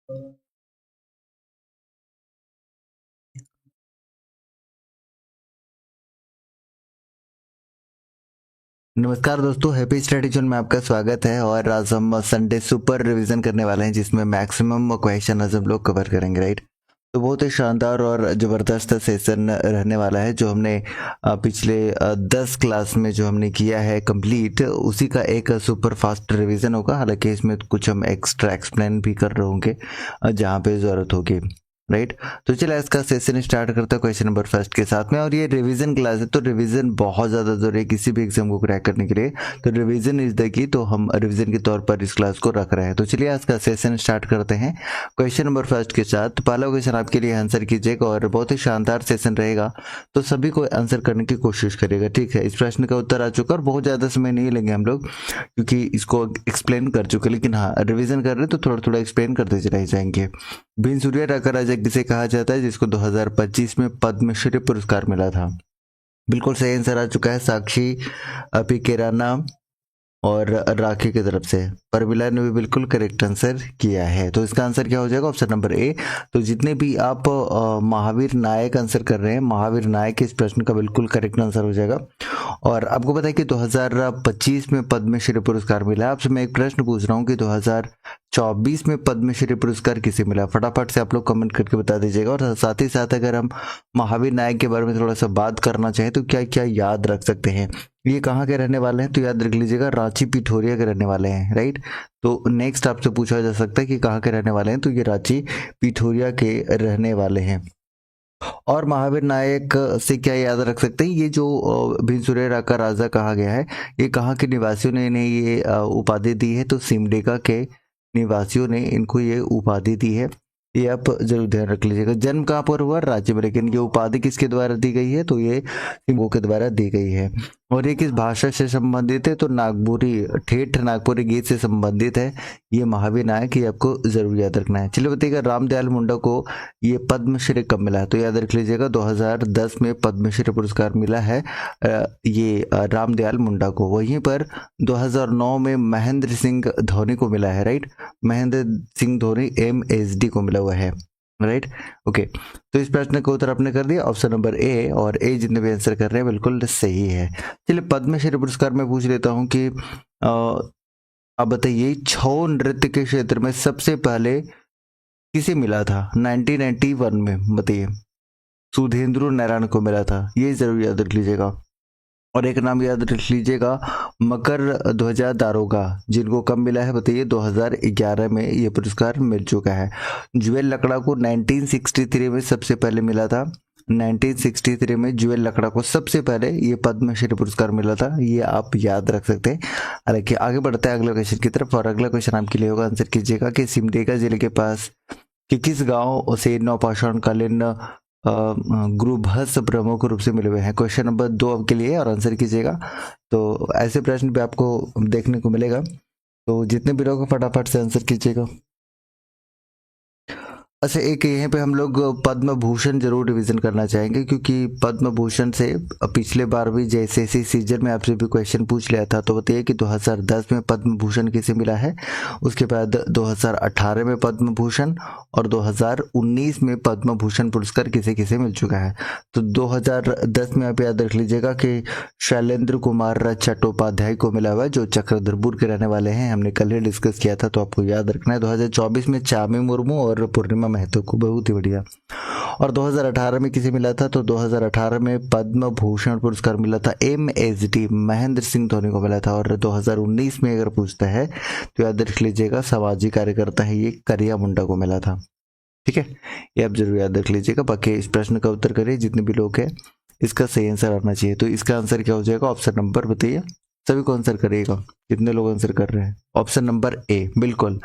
नमस्कार दोस्तों, happy study zone में आपका स्वागत है। और आज हम संडे सुपर रिवीजन करने वाले हैं जिसमें मैक्सिमम क्वेश्चन आज हम लोग कवर करेंगे, राइट। तो बहुत ही शानदार और ज़बरदस्त सेशन रहने वाला है जो हमने पिछले 10 क्लास में जो हमने किया है कंप्लीट, उसी का एक सुपर फास्ट रिवीजन होगा। हालांकि इसमें कुछ हम एक्स्ट्रा एक्सप्लेन भी कर रहे होंगे जहाँ पे ज़रूरत होगी, राइट। तो चलिए इसका सेशन स्टार्ट करते हैं क्वेश्चन नंबर फर्स्ट के साथ में। और ये रिवीजन क्लास है तो रिवीजन बहुत ज़्यादा जरूरी है किसी भी एग्जाम को क्रैक करने के लिए। तो रिवीजन इज द की, तो हम रिवीजन के तौर पर इस क्लास को रख रहे हैं। तो चलिए आज का सेशन स्टार्ट करते हैं क्वेश्चन नंबर फर्स्ट के साथ। तो पहला क्वेश्चन आपके लिए आंसर कीजिएगा और बहुत ही शानदार सेशन रहेगा, तो सभी को आंसर करने की कोशिश करिएगा, ठीक है। इस प्रश्न का उत्तर आ चुका और बहुत ज़्यादा समय नहीं लेंगे हम लोग क्योंकि इसको एक्सप्लेन कर चुके, लेकिन हाँ रिवीजन कर रहे हैं तो थोड़ा थोड़ा एक्सप्लेन करते चले जाएंगे। बिन सूर्य राजा किसे कहा जाता है जिसको 2025 में पद्मश्री पुरस्कार मिला था? बिल्कुल सही आंसर आ चुका है साक्षी पी केराना और राखी की तरफ से। परमिला ने भी बिल्कुल करेक्ट आंसर किया है। तो इसका आंसर क्या हो जाएगा? Option number A. तो जितने भी आप महावीर नायक आंसर कर रहे हैं, महावीर नायक इस प्रश्न का बिल्कुल करेक्ट आंसर हो जाएगा। और आपको पता है कि 2025 में पद्मश्री पुरस्कार मिला। आपसे मैं एक प्रश्न पूछ रहा हूँ कि 2024 में पद्मश्री पुरस्कार किसे मिला? फटाफट से आप लोग कमेंट करके बता दीजिएगा। और साथ ही साथ अगर हम महावीर नायक के बारे में थोड़ा सा बात करना चाहें तो क्या क्या याद रख सकते हैं? ये कहाँ के रहने वाले हैं? तो याद रख लीजिएगा रांची पिठोरिया के रहने वाले हैं, राइट। तो नेक्स्ट आपसे पूछा जा सकता है कि कहाँ के रहने वाले हैं, तो ये रांची पिठोरिया के रहने वाले हैं। और महावीर नायक से क्या याद रख सकते हैं? ये जो भिनसुरेरा का राजा कहा गया है, ये कहाँ के निवासियों ने इन्हें ये उपाधि दी है? तो सिमडेगा के निवासियों ने इनको ये उपाधि दी है। ये आप जरूर ध्यान रख लीजिएगा। जन्म कहाँ पर हुआ? राज्य में, लेकिन ये उपाधि किसके द्वारा दी गई है? तो ये सिंगो के द्वारा दी गई है। और ये किस भाषा से संबंधित है? तो नागपुरी, ठेठ नागपुरी गीत से संबंधित है ये महावीर नायक, ये आपको जरूर याद रखना है। चलिए बताइएगा रामदयाल मुंडा को ये पद्मश्री कब मिला है? तो याद रख लीजिएगा 2010 में पद्मश्री पुरस्कार मिला है ये रामदयाल मुंडा को। वहीं पर 2009 में महेंद्र सिंह धोनी को मिला है, राइट। महेंद्र सिंह धोनी MSD को मिला हुआ है, राइट। ओके, तो इस प्रश्न का उत्तर आपने कर दिया ऑप्शन नंबर ए। और ए जितने भी आंसर कर रहे हैं बिल्कुल सही है। चलिए पद्मश्री पुरस्कार में पूछ लेता हूँ कि आप बताइए छऊ नृत्य के क्षेत्र में सबसे पहले किसे मिला था 1991 में? बताइए। सुधेंद्र नारायण को मिला था, ये जरूर याद रख लीजिएगा। और एक नाम याद रख लीजिएगा मकर ध्वजा दारोगा, जिनको कब मिला है? बताइए। 2011 में ये पुरस्कार मिल चुका है। जुएल लकड़ा को 1963 में सबसे पहले मिला था। 1963 में जुएल लकड़ा को सबसे पहले ये पद्मश्री पुरस्कार मिला था, ये आप याद रख सकते हैं। हालांकि आगे बढ़ते हैं अगले क्वेश्चन की तरफ। और अगला क्वेश्चन आपके लिए होगा, आंसर कीजिएगा कि सिमडेगा जिले के पास कि किस गांव से नवपाषाण कालीन गुरुभस प्रमुख रूप से मिले हुए हैं? क्वेश्चन नंबर 2 आपके लिए, और आंसर कीजिएगा। तो ऐसे प्रश्न भी आपको देखने को मिलेगा, तो जितने भी लोग फटाफट से आंसर कीजिएगा। अच्छा, एक यहाँ पे हम लोग पद्म भूषण जरूर रिवीजन करना चाहेंगे क्योंकि पद्म भूषण से पिछले बार भी जैसे इसी सीजन में आपसे भी क्वेश्चन पूछ लिया था। तो बताइए कि 2010 में पद्म भूषण किसे मिला है, उसके बाद 2018 में पद्म भूषण और 2019 में पद्म भूषण पुरस्कार किसे किसे मिल चुका है। तो 2010 में आप याद रख लीजिएगा कि शैलेंद्र कुमार चट्टोपाध्याय को मिला हुआ है जो चक्रधरपुर के रहने वाले हैं, हमने कल ही डिस्कस किया था, तो आपको याद रखना है। 2024 में चामी मुर्मू और पूर्णिमा महतो को, बहुत ही बढ़िया। और 2018 में किसे मिला था? तो 2018 में पद्म भूषण पुरस्कार मिला था MSD महेंद्र सिंह धोनी को मिला था। और 2019 में अगर पूछता है तो याद रख लीजिएगा सामाजिक कार्यकर्ता है ये करिया मुंडा को मिला था, ठीक है। ये आप जरूर याद रख लीजिएगा। बाकी इस प्रश्न का उत्तर करिए, जितने भी लोग हैं इसका सही आंसर आना चाहिए। तो इसका आंसर क्या हो जाएगा? ऑप्शन नंबर बताइए, सभी को आंसर करिएगा, कितने लोग आंसर कर रहे हैं? ऑप्शन नंबर ए, बिल्कुल।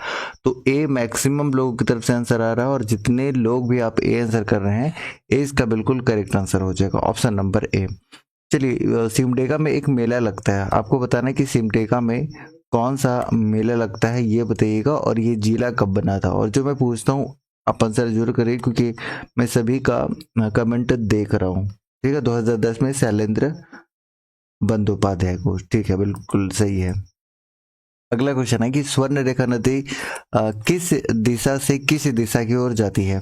तो ए मैक्सिमम लोगों की तरफ से आंसर आ रहा है, और जितने लोग भी आप ए आंसर कर रहे हैं ए इसका बिल्कुल करेक्ट आंसर हो जाएगा, ऑप्शन नंबर ए। चलिए सिमडेगा में एक मेला लगता है, आपको बताना है कि सिमडेगा में कौन सा मेला लगता है ये बताइएगा, और ये जिला कब बना था। और जो मैं पूछता हूँ आप आंसर जरूर करिए क्योंकि मैं सभी का कमेंट देख रहा हूँ, ठीक है। 2010 में शैलेंद्र बंदोपाध्याय को, ठीक है, बिल्कुल सही है। अगला क्वेश्चन है कि स्वर्ण रेखा नदी किस दिशा से किस दिशा की ओर जाती है?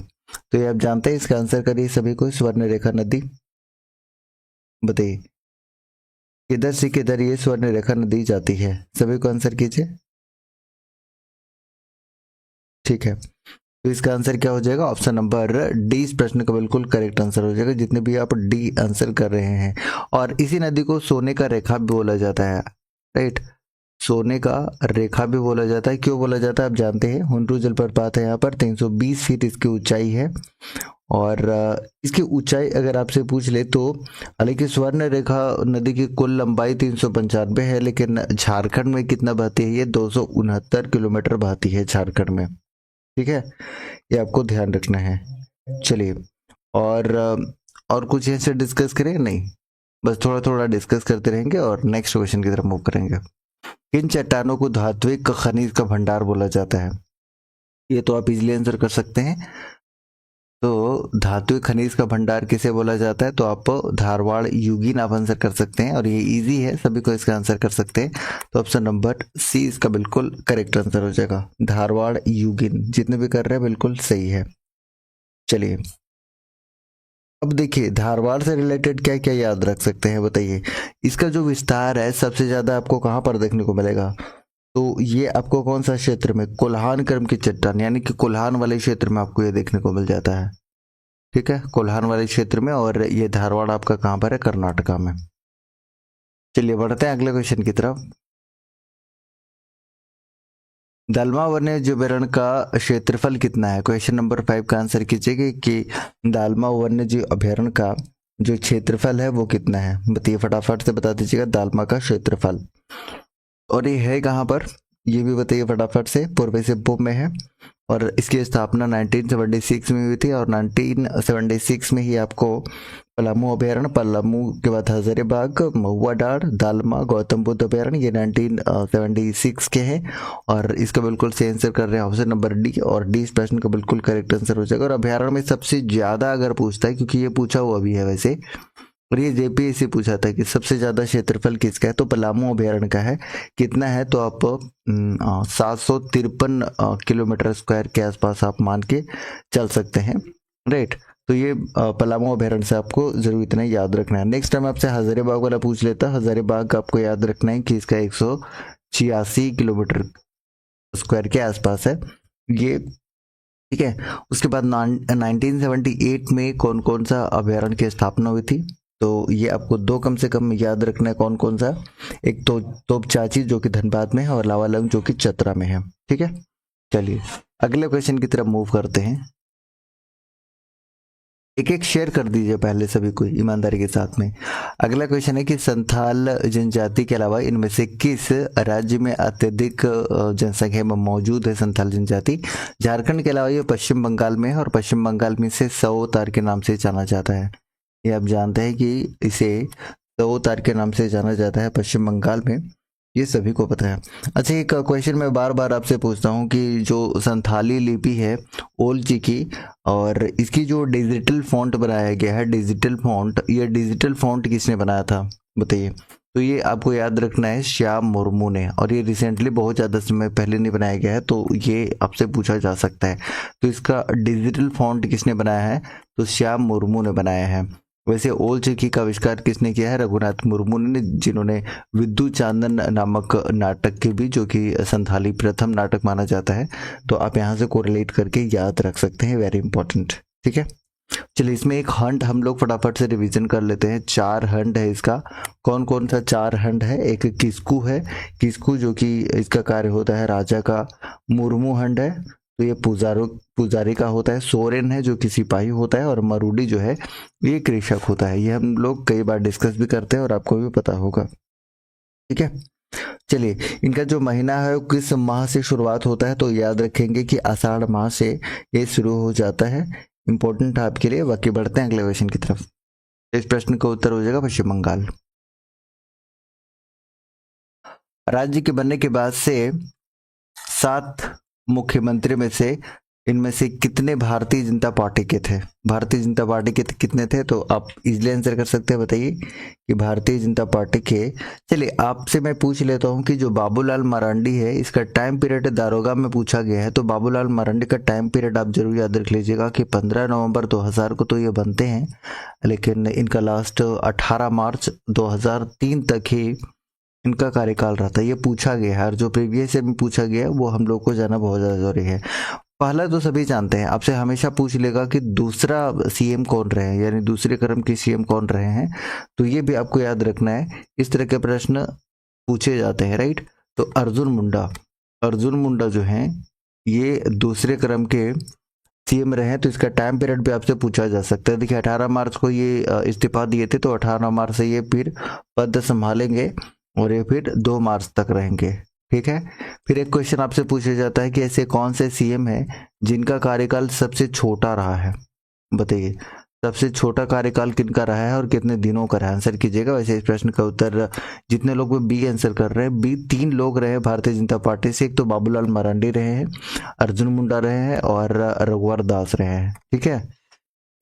तो ये आप जानते हैं, इसका आंसर करिए सभी को। स्वर्ण रेखा नदी बताइए किधर से किधर ये स्वर्ण रेखा नदी जाती है, सभी को आंसर कीजिए। ठीक है, तो इसका आंसर क्या हो जाएगा? ऑप्शन नंबर डी इस प्रश्न का बिल्कुल करेक्ट आंसर हो जाएगा, जितने भी आप डी आंसर कर रहे हैं। और इसी नदी को सोने का रेखा भी बोला जाता है, राइट। सोने का रेखा भी बोला जाता है। क्यों बोला जाता है आप जानते हैं। हुंड्रू जलप्रपात है यहाँ पर, 320 फीट इसकी ऊंचाई है। और इसकी ऊंचाई अगर आपसे पूछ ले तो, हालांकि स्वर्ण रेखा नदी की कुल लंबाई 395 है, लेकिन झारखंड में कितना बहती है? ये 269 किलोमीटर बहती है झारखंड में। ठीक है, ये आपको ध्यान रखना है। चलिए, और कुछ ऐसे डिस्कस करें? नहीं, बस थोड़ा थोड़ा डिस्कस करते रहेंगे और नेक्स्ट क्वेश्चन की तरफ मूव करेंगे। किन चट्टानों को धात्विक खनिज का भंडार बोला जाता है? ये तो आप इजीली आंसर कर सकते हैं। तो धात्विक खनिज का भंडार किसे बोला जाता है? तो आप धारवाड़ यूगिन आप आंसर कर सकते हैं, और ये इजी है, सभी को इसका आंसर कर सकते हैं। तो ऑप्शन नंबर सी इसका बिल्कुल करेक्ट आंसर हो जाएगा, धारवाड़ यूगिन। जितने भी कर रहे हैं बिल्कुल सही है। चलिए, अब देखिए धारवाड़ से रिलेटेड क्या क्या याद रख सकते हैं बताइए। इसका जो विस्तार है सबसे ज्यादा आपको कहाँ पर देखने को मिलेगा? तो ये आपको कौन सा क्षेत्र में? कोल्हान क्रम की चट्टान, यानी कि कोल्हान वाले क्षेत्र में आपको ये देखने को मिल जाता है। ठीक है, कोल्हान वाले क्षेत्र में, और ये धारवाड़ आपका कहाँ पर है? कर्नाटका में। चलिए बढ़ते हैं अगले क्वेश्चन की तरफ। दालमा वन्य जीव का क्षेत्रफल कितना है? क्वेश्चन नंबर 5 का आंसर कीजिएगा कि दालमा वन्य जीव अभ्यारण्य का जो क्षेत्रफल है वो कितना है? बताइए, फटाफट से बता दीजिएगा दालमा का क्षेत्रफल। और ये है कहाँ पर, ये भी बताइए फटाफट से। पूर्वी सिंहभूम में है, और इसकी स्थापना 1976 में हुई थी, और 1976 में ही आपको पलामू अभ्यारण्य, पलामू के बाद हजारीबाग, महुआ डार, दालमा, गौतम बुद्ध अभ्यारण्य, ये 1976 के हैं। और इसका बिल्कुल सही आंसर कर रहे हैं ऑप्शन नंबर डी, और डी इस प्रश्न का बिल्कुल करेक्ट आंसर हो जाएगा। और अभ्यारण्य में सबसे ज्यादा अगर पूछता है, क्योंकि ये पूछा हुआ भी है वैसे, और ये जेपीएससी पूछा था कि सबसे ज्यादा क्षेत्रफल किसका है, तो पलामू अभ्यारण्य का है। कितना है? तो आप 753 किलोमीटर स्क्वायर के आसपास आप मान के चल सकते हैं, राइट। तो ये पलामू अभ्यारण्य से आपको जरूर इतना याद रखना है। नेक्स्ट टाइम आपसे हजारीबाग वाला पूछ लेता। हजारीबाग आपको याद रखना है कि इसका 186 किलोमीटर स्क्वायर के आसपास है ये। ठीक है, उसके बाद 1978 में कौन कौन सा अभ्यारण्य की स्थापना हुई थी? तो ये आपको दो कम से कम याद रखना है। कौन कौन सा? एक तो तोप चाची जो कि धनबाद में है, और लावालंग जो कि चतरा में है। ठीक है, चलिए अगले क्वेश्चन की तरफ मूव करते हैं। एक एक शेयर कर दीजिए पहले सभी को ईमानदारी के साथ में। अगला क्वेश्चन है कि संथाल जनजाति के अलावा इनमें से किस राज्य में अत्यधिक जनसंख्या में मौजूद है संथाल जनजाति? झारखंड के अलावा ये पश्चिम बंगाल में है, और पश्चिम बंगाल में इसे सवोतार के नाम से जाना जाता है। ये आप जानते हैं कि इसे सवोतार के नाम से जाना जाता है पश्चिम बंगाल में, ये सभी को पता है। अच्छा, एक क्वेश्चन मैं बार बार आपसे पूछता हूँ कि जो संथाली लिपि है ओल चिकी, और इसकी जो डिजिटल फॉन्ट बनाया गया है, डिजिटल फॉन्ट, ये डिजिटल फॉन्ट किसने बनाया था बताइए? तो ये आपको याद रखना है, श्याम मुर्मू ने। और ये रिसेंटली बहुत ज़्यादा समय पहले नहीं बनाया गया है, तो ये आपसे पूछा जा सकता है। तो इसका डिजिटल फॉन्ट किसने बनाया है? तो श्याम मुर्मू ने बनाया है। वैसे ओल चिकी का आविष्कार किसने किया है? रघुनाथ मुर्मू ने, जिन्होंने विद्यु चांदन नामक नाटक के भी, जो कि संथाली प्रथम नाटक माना जाता है। तो आप यहाँ से कोरिलेट करके याद रख सकते हैं, वेरी इंपॉर्टेंट। ठीक है, चलिए इसमें एक हंट हम लोग फटाफट से रिवीजन कर लेते हैं। 4 हंट है इसका। कौन कौन सा 4 हंट है? एक किस्कू है, किस्कू जो कि इसका कार्य होता है राजा का। मुर्मू हंट है, तो ये पुजारी का होता है। सोरेन है जो कि सिपाही होता है, और मरूडी जो है ये कृषक होता है। ये हम लोग कई बार डिस्कस भी करते हैं और आपको भी पता होगा। ठीक है, चलिए इनका जो महीना है वो किस माह से शुरुआत होता है? तो याद रखेंगे कि आषाढ़ माह से ये शुरू हो जाता है। इंपॉर्टेंट है आपके लिए। बाकी बढ़ते हैं अगले क्वेश्चन की तरफ। इस प्रश्न का उत्तर हो जाएगा पश्चिम बंगाल। राज्य के बनने के बाद से 7 मुख्यमंत्री में से इनमें से कितने भारतीय जनता पार्टी के थे? भारतीय जनता पार्टी के कितने थे? तो आप इजीली आंसर कर सकते हैं, बताइए कि भारतीय जनता पार्टी के। चलिए आपसे मैं पूछ लेता हूं कि जो बाबूलाल मरांडी है, इसका टाइम पीरियड दारोगा में पूछा गया है, तो बाबूलाल मरांडी का टाइम पीरियड आप जरूर याद रख लीजिएगा कि 15 नवंबर 2000 को तो ये बनते हैं, लेकिन इनका लास्ट 18 मार्च 2003 तक ही इनका कार्यकाल रहा था। ये पूछा गया है और जो प्रीवियस में पूछा गया है वो हम लोग को जाना बहुत ज़्यादा जरूरी है। पहला तो सभी जानते हैं, आपसे हमेशा पूछ लेगा कि दूसरा सीएम कौन रहे हैं, यानी दूसरे क्रम के सीएम कौन रहे हैं, तो ये भी आपको याद रखना है। इस तरह के प्रश्न पूछे जाते हैं, राइट। तो अर्जुन मुंडा जो हैं ये दूसरे क्रम के सीएम रहे हैं, तो इसका टाइम पीरियड भी आपसे पूछा जा सकता है। देखिए 18 मार्च को ये इस्तीफा दिए थे, तो 18 मार्च से ये फिर पद संभालेंगे और ये फिर 2 मार्च तक रहेंगे, ठीक है। फिर एक क्वेश्चन आपसे पूछा जाता है कि ऐसे कौन से सीएम हैं जिनका कार्यकाल सबसे छोटा रहा है, बताइए सबसे छोटा कार्यकाल किनका रहा है और कितने दिनों का रहा है, आंसर कीजिएगा। वैसे इस प्रश्न का उत्तर जितने लोग बी आंसर कर रहे हैं, बी 3 लोग रहे हैं भारतीय जनता पार्टी से। एक तो बाबूलाल मरांडी रहे हैं, अर्जुन मुंडा रहे हैं और रघुवर दास रहे हैं, ठीक है।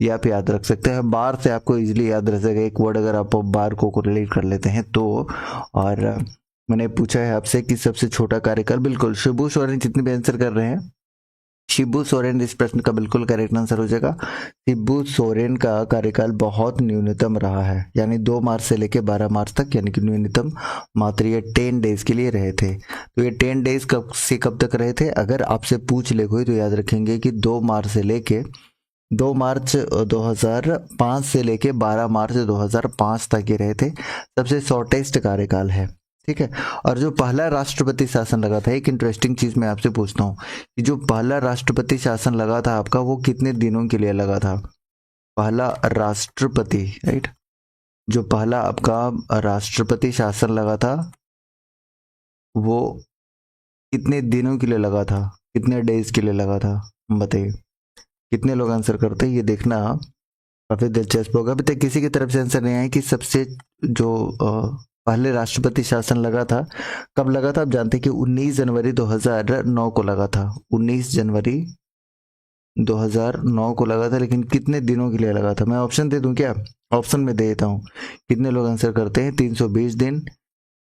ये आप याद रख सकते हैं, बार से आपको इजीली याद रह जाएगा एक वर्ड अगर आप बार को रिलेट कर लेते हैं तो। और मैंने पूछा है आपसे कि सबसे छोटा कार्यकाल, बिल्कुल शिबू सोरेन जितने भी आंसर कर रहे हैं, शिबू सोरेन इस प्रश्न का बिल्कुल करेक्ट आंसर हो जाएगा। शिबू सोरेन का कार्यकाल बहुत न्यूनतम रहा है, यानी 2 मार्च से लेकर 12 मार्च तक, यानी कि न्यूनतम मात्र ये 10 डेज के लिए रहे थे। तो ये 10 डेज कब से कब तक रहे थे, अगर आपसे पूछ ले कोई तो याद रखेंगे कि 2 मार्च से लेके 2 मार्च 2005 से लेके 12 मार्च 2005 तक ये रहे थे। सबसे शॉर्टेस्ट कार्यकाल है, ठीक है। और जो पहला राष्ट्रपति शासन लगा था, एक इंटरेस्टिंग चीज मैं आपसे पूछता हूँ कि जो पहला राष्ट्रपति शासन लगा था आपका, वो कितने दिनों के लिए लगा था? पहला राष्ट्रपति, राइट, जो पहला आपका राष्ट्रपति शासन लगा था वो कितने दिनों के लिए लगा था, कितने डेज के लिए लगा था, बताइए कितने लोग आंसर करते हैं, ये देखना काफी दिलचस्प होगा। अभी तक किसी की तरफ से आंसर नहीं आया कि सबसे जो पहले राष्ट्रपति शासन लगा था कब लगा था। आप जानते हैं कि 19 जनवरी 2009 को लगा था, 19 जनवरी 2009 को लगा था, लेकिन कितने दिनों के लिए लगा था? मैं ऑप्शन दे दूं क्या? ऑप्शन में दे देता हूँ, कितने लोग आंसर करते हैं। 320 दिन,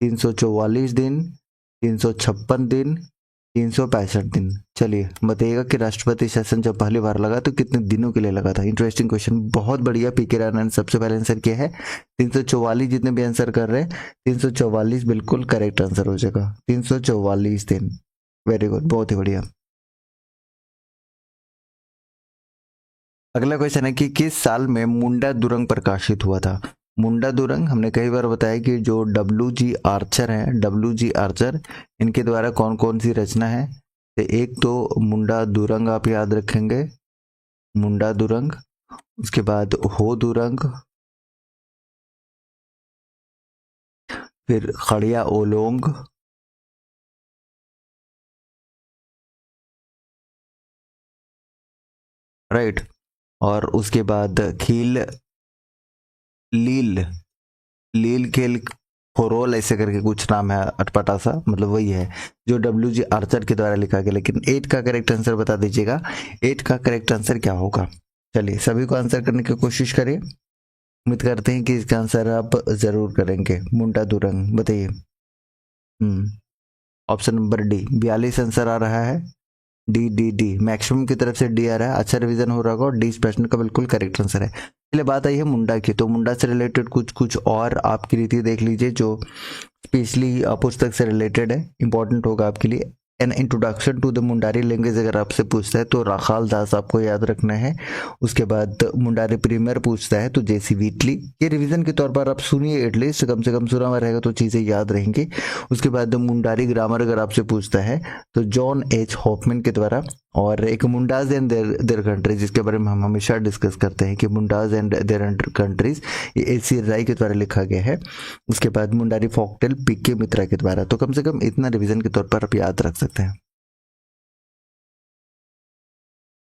344 दिन, 356 दिन, 365 दिन। चलिए बताइएगा कि राष्ट्रपति शासन जब पहली बार लगा तो कितने दिनों के लिए लगा था। इंटरेस्टिंग क्वेश्चन, बहुत बढ़िया। पीके राणा ने सबसे पहले आंसर किया है। 344 जितने भी आंसर कर रहे हैं, 344 बिल्कुल करेक्ट आंसर हो जाएगा, 344 दिन। वेरी गुड, बहुत ही बढ़िया। अगला क्वेश्चन है कि किस साल में मुंडा दुरंग प्रकाशित हुआ था? मुंडा दुरंग हमने कई बार बताया कि जो डब्ल्यू.जी. आर्चर हैं, डब्ल्यू.जी. आर्चर, इनके द्वारा कौन कौन सी रचना है। तो एक तो मुंडा दुरंग आप याद रखेंगे, मुंडा दुरंग, उसके बाद हो दुरंग, फिर खड़िया ओलोंग, राइट, और उसके बाद खील लील, लील खेल खोरोल, ऐसे करके कुछ नाम है अटपटा सा, मतलब वही है जो डब्ल्यू.जी. आर्चर के द्वारा लिखा गया। लेकिन 8 का करेक्ट आंसर बता दीजिएगा, 8 का करेक्ट आंसर क्या होगा। चलिए सभी को आंसर करने की कोशिश करिए, उम्मीद करते हैं कि इसका आंसर आप जरूर करेंगे। मुंडा दुरंग, बताइए। ऑप्शन नंबर डी, 42 आंसर आ रहा है। डी डी डी, मैक्सिमम की तरफ से डी आ रहा है। अच्छा रिवीजन हो रहा होगा और डी इस प्रश्न का बिल्कुल करेक्ट आंसर है। चलिए बात आई है मुंडा की, तो मुंडा से रिलेटेड कुछ कुछ और आपकी रीति देख लीजिए जो स्पेशली पुस्तक से रिलेटेड है, इंपॉर्टेंट होगा आपके लिए। An introduction to the Mundari language अगर आपसे पूछता है तो राखाल दास आपको याद रखना है। उसके बाद मुंडारी प्रीमियर पूछता है तो जेसी व्हीटली, ये रिवीजन के तौर पर आप सुनिए, एटलीस्ट कम से कम सुना हुआ रहेगा तो चीज़ें याद रहेंगी। उसके बाद मुंडारी ग्रामर अगर आपसे पूछता है तो जॉन एच हॉफमैन के द्वारा, और एक मुंडाज एंड देयर कंट्रीज, जिसके बारे में हम हमेशा डिस्कस करते हैं कि मुंडाज एंड देयर कंट्रीज, ये एसी राय के द्वारा लिखा गया है। उसके बाद मुंडारी फॉकटेल पीके मित्रा के द्वारा। तो कम से कम इतना रिवीजन के तौर पर आप याद रख सकते हैं।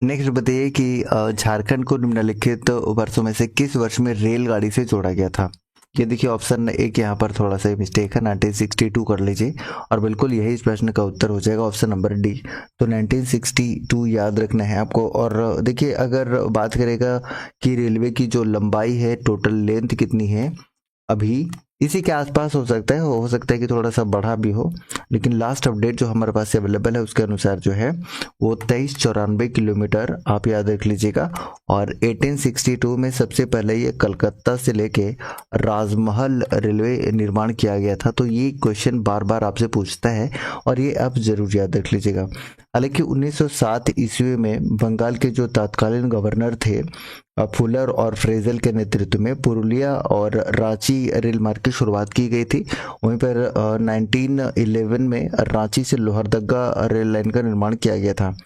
नेक्स्ट बताइए कि झारखंड को निम्नलिखित वर्षों में से किस वर्ष में रेलगाड़ी से जोड़ा गया था। ये देखिए ऑप्शन एक यहाँ पर थोड़ा सा मिस्टेक है, 1962 कर लीजिए और बिल्कुल यही इस प्रश्न का उत्तर हो जाएगा, ऑप्शन नंबर डी। तो 1962 याद रखना है आपको। और देखिए अगर बात करेगा कि रेलवे की जो लंबाई है, टोटल लेंथ कितनी है, अभी इसी के आसपास हो सकता है कि थोड़ा सा बढ़ा भी हो, लेकिन लास्ट अपडेट जो हमारे पास अवेलेबल है उसके अनुसार जो है वो 2394 किलोमीटर आप याद रख लीजिएगा। और 1862 में सबसे पहले ये कलकत्ता से लेके राजमहल रेलवे निर्माण किया गया था। तो ये क्वेश्चन बार बार आपसे पूछता है और ये आप जरूर याद रख लीजिएगा। हालांकि 1907 ईस्वी में बंगाल के जो तत्कालीन गवर्नर थे फुलर और फ्रेजल के नेतृत्व में पुरुलिया और रांची रेल मार्ग की शुरुआत की गई थी। वहीं पर 1911 में रांची से लोहरदगा रेल लाइन का निर्माण किया गया था।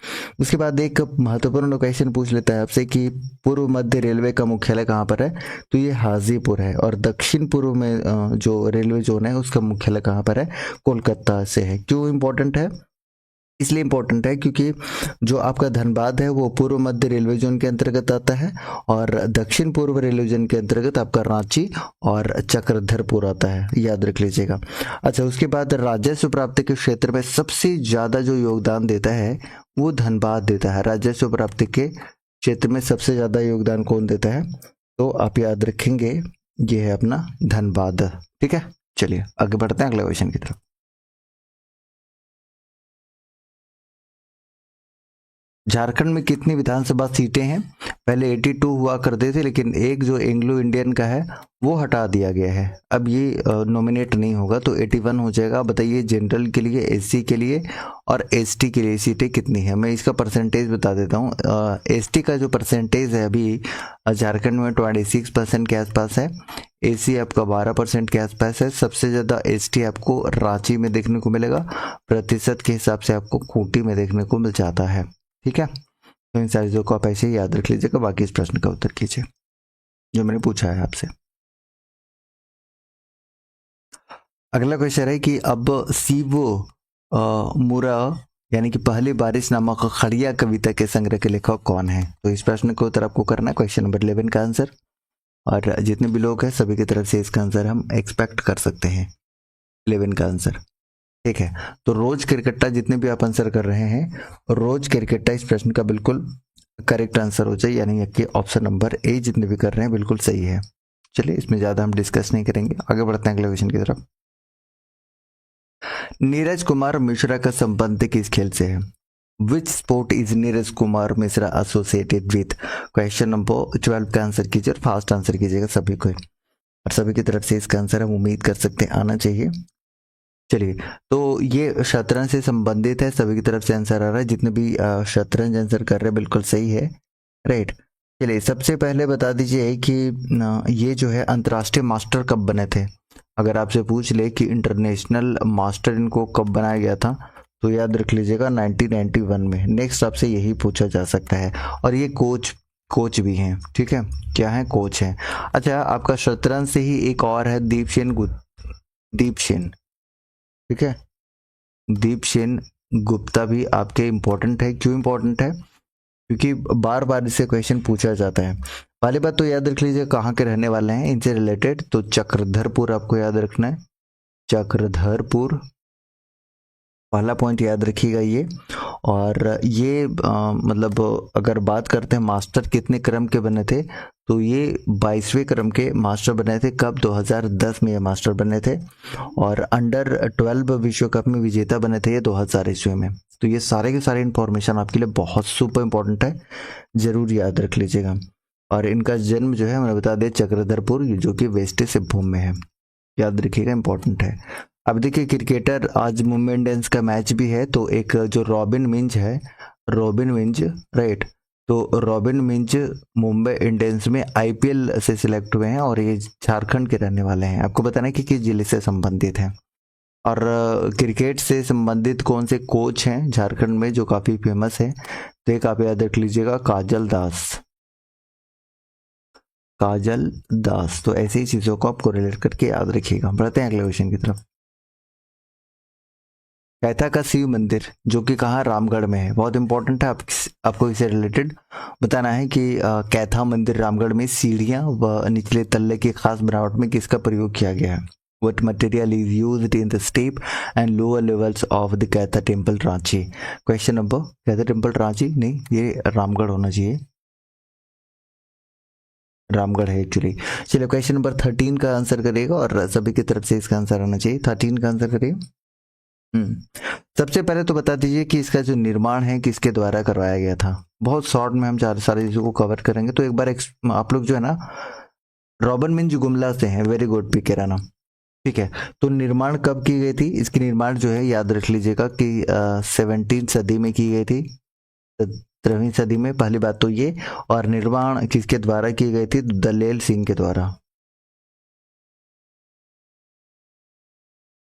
उसके बाद एक महत्वपूर्ण क्वेश्चन पूछ लेता है आपसे कि पूर्व मध्य रेलवे का मुख्यालय कहाँ पर है, तो ये हाजीपुर है। और दक्षिण पूर्व में जो रेलवे जोन है उसका मुख्यालय कहाँ पर है, कोलकाता से है। क्यों इंपॉर्टेंट है, इसलिए इंपॉर्टेंट है क्योंकि जो आपका धनबाद है वो पूर्व मध्य रेलवे जोन के अंतर्गत आता है और दक्षिण पूर्व रेलवे जोन के अंतर्गत आपका रांची और चक्रधरपुर आता है, याद रख लीजिएगा। अच्छा, उसके बाद राजस्व प्राप्ति के क्षेत्र में सबसे ज्यादा जो योगदान देता है वो धनबाद देता है। राजस्व प्राप्ति के क्षेत्र में सबसे ज्यादा योगदान कौन देता है, तो आप याद रखेंगे ये है अपना धनबाद। ठीक है, चलिए आगे बढ़ते हैं अगले क्वेश्चन की तरफ। झारखंड में कितनी विधानसभा सीटें हैं, पहले 82 हुआ करते थे, लेकिन एक जो एंग्लो इंडियन का है वो हटा दिया गया है। अब ये नॉमिनेट नहीं होगा तो 81 हो जाएगा। बताइए जनरल के लिए, एससी के लिए और एसटी के लिए सीटें कितनी है। मैं इसका परसेंटेज बता देता हूँ। एसटी का जो परसेंटेज है अभी झारखंड में 26% के आसपास है, एसी आपका 12% के आसपास है। सबसे ज़्यादा एसटी आपको रांची में देखने को मिलेगा, प्रतिशत के हिसाब से आपको खूंटी में देखने को मिल जाता है। ठीक है, तो इन सारी चीज़ों को आप ऐसे ही याद रख लीजिएगा। बाकी इस प्रश्न का उत्तर कीजिए जो मैंने पूछा है आपसे। अगला क्वेश्चन है कि अब सीवो मुरा यानी कि पहली बारिश नामक खड़िया कविता के संग्रह के लेखक कौन है। तो इस प्रश्न का उत्तर आपको करना है क्वेश्चन नंबर 11 का आंसर। और जितने भी लोग हैं सभी की तरफ से इसका आंसर हम एक्सपेक्ट कर सकते हैं 11 का आंसर। ठीक है, तो रोज क्रिकेटा जितने भी आप आंसर कर रहे हैं, रोज क्रिकेटा इस प्रश्न का बिल्कुल करेक्ट आंसर हो जाए, यानी कि ऑप्शन नंबर ए जितने भी कर रहे हैं बिल्कुल सही है। चलिए इसमें ज्यादा हम डिस्कस नहीं करेंगे, आगे बढ़ते हैं अगले क्वेश्चन की तरफ। नीरज कुमार मिश्रा का संबंध किस खेल से है। Which sport is Neeraj Kumar Mishra associated with. Question number 12 का आंसर कीजिए और फास्ट आंसर कीजिएगा सभी को, और सभी की तरफ से इसका आंसर हम उम्मीद कर सकते हैं आना चाहिए। चलिए, तो ये शतरंज से संबंधित है, सभी की तरफ से आंसर आ रहा है। जितने भी शतरंज आंसर कर रहे हैं बिल्कुल सही है, राइट। चलिए सबसे पहले बता दीजिए कि ये जो है अंतर्राष्ट्रीय मास्टर कब बने थे। अगर आपसे पूछ ले कि इंटरनेशनल मास्टर इनको कब बनाया गया था, तो याद रख लीजिएगा 1991 में। नेक्स्ट आपसे यही पूछा जा सकता है। और ये कोच भी हैं, ठीक है, क्या है, कोच हैं। अच्छा, आपका शतरंज से ही एक और है दीपसेन, ठीक है, दीपसेन गुप्ता भी आपके इंपॉर्टेंट है। क्यों इंपॉर्टेंट है, क्योंकि बार बार इससे क्वेश्चन पूछा जाता है। पहली बात तो याद रख लीजिए कहाँ के रहने वाले हैं इनसे रिलेटेड, तो चक्रधरपुर आपको याद रखना है, चक्रधरपुर पहला पॉइंट याद रखिएगा ये। और ये मतलब अगर बात करते हैं मास्टर कितने क्रम के बने थे, तो ये 22वें क्रम के मास्टर बने थे। कब, 2010 में ये मास्टर बने थे। और अंडर 12 विश्व कप में विजेता बने थे ये 2000 ईस्वी में। तो ये सारे के सारे इंफॉर्मेशन आपके लिए बहुत सुपर इंपॉर्टेंट है, जरूर याद रख लीजिएगा। और इनका जन्म जो है मैंने बता दिया चक्रधरपुर, जो कि वेस्ट सिंहभूम में है, याद रखिएगा, इंपॉर्टेंट है। अब देखिए क्रिकेटर, आज मुंबई इंडियंस का मैच भी है, तो एक जो रॉबिन मिंज है, रॉबिन मिंज, राइट, तो रॉबिन मिंज मुंबई इंडियंस में आईपीएल से सिलेक्ट हुए हैं और ये झारखंड के रहने वाले हैं। आपको बताना है कि किस जिले से संबंधित हैं। और क्रिकेट से संबंधित कौन से कोच हैं झारखंड में जो काफी फेमस है, तो एक आप याद रख लीजिएगा, काजल दास। तो ऐसी चीजों को आपको रिलेट करके याद रखिएगा। बढ़ते हैं अगले क्वेश्चन की तरफ। कैथा का शिव मंदिर जो कि कहाँ, रामगढ़ में है। बहुत इंपॉर्टेंट है, आपको इससे रिलेटेड बताना है कि कैथा मंदिर रामगढ़ में सीढ़ियाँ व निचले तल्ले की खास बनावट में किसका प्रयोग किया गया है। What material is used in the steep and lower levels of the कैथा temple Ranchi. Question number, कैथा temple Ranchi नहीं, ये रामगढ़ होना चाहिए, रामगढ़ है एक्चुअली। चलिए क्वेश्चन नंबर 13 का आंसर करेगा और सभी की तरफ से इसका आंसर आना चाहिए। 13 का आंसर करिए। सबसे पहले तो बता दीजिए कि इसका जो निर्माण है किसके द्वारा करवाया गया था। बहुत शॉर्ट में हम चार सारी चीजों को कवर करेंगे, तो एक बार आप लोग जो है ना रॉबर्ट मिंज गुमला से हैं, वेरी गुड पी राना, ठीक है। तो निर्माण कब की गई थी, इसकी निर्माण जो है याद रख लीजिएगा कि 17वीं सदी में की गई थी, 17वीं सदी में, पहली बात तो ये। और निर्माण किसके द्वारा की गई थी, दलेल सिंह के द्वारा,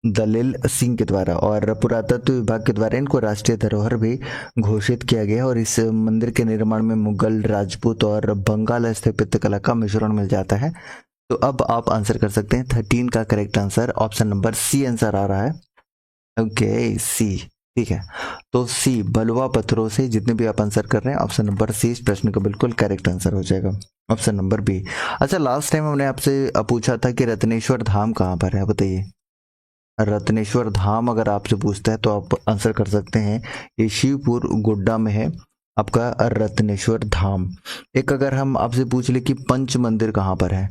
दलेल सिंह के द्वारा। और पुरातत्व विभाग के द्वारा इनको राष्ट्रीय धरोहर भी घोषित किया गया। और इस मंदिर के निर्माण में मुगल, राजपूत और बंगाल स्थापत्य कला का मिश्रण मिल जाता है। तो अब आप आंसर कर सकते हैं। 13 का correct answer option number C answer आ रहा है। ओके सी, ठीक है। तो सी, बलुआ पत्थरों से, जितने भी आप आंसर कर रहे हैं ऑप्शन नंबर सी इस प्रश्न का बिल्कुल करेक्ट आंसर हो जाएगा। Option number B. अच्छा, लास्ट टाइम हमने आपसे पूछा था कि रत्नेश्वर धाम कहाँ पर है, बताइए। रत्नेश्वर धाम अगर आपसे पूछता है तो आप आंसर कर सकते हैं, ये शिवपुर गोड्डा में है आपका रत्नेश्वर धाम। एक अगर हम आपसे पूछ ले कि पंच मंदिर कहाँ पर है,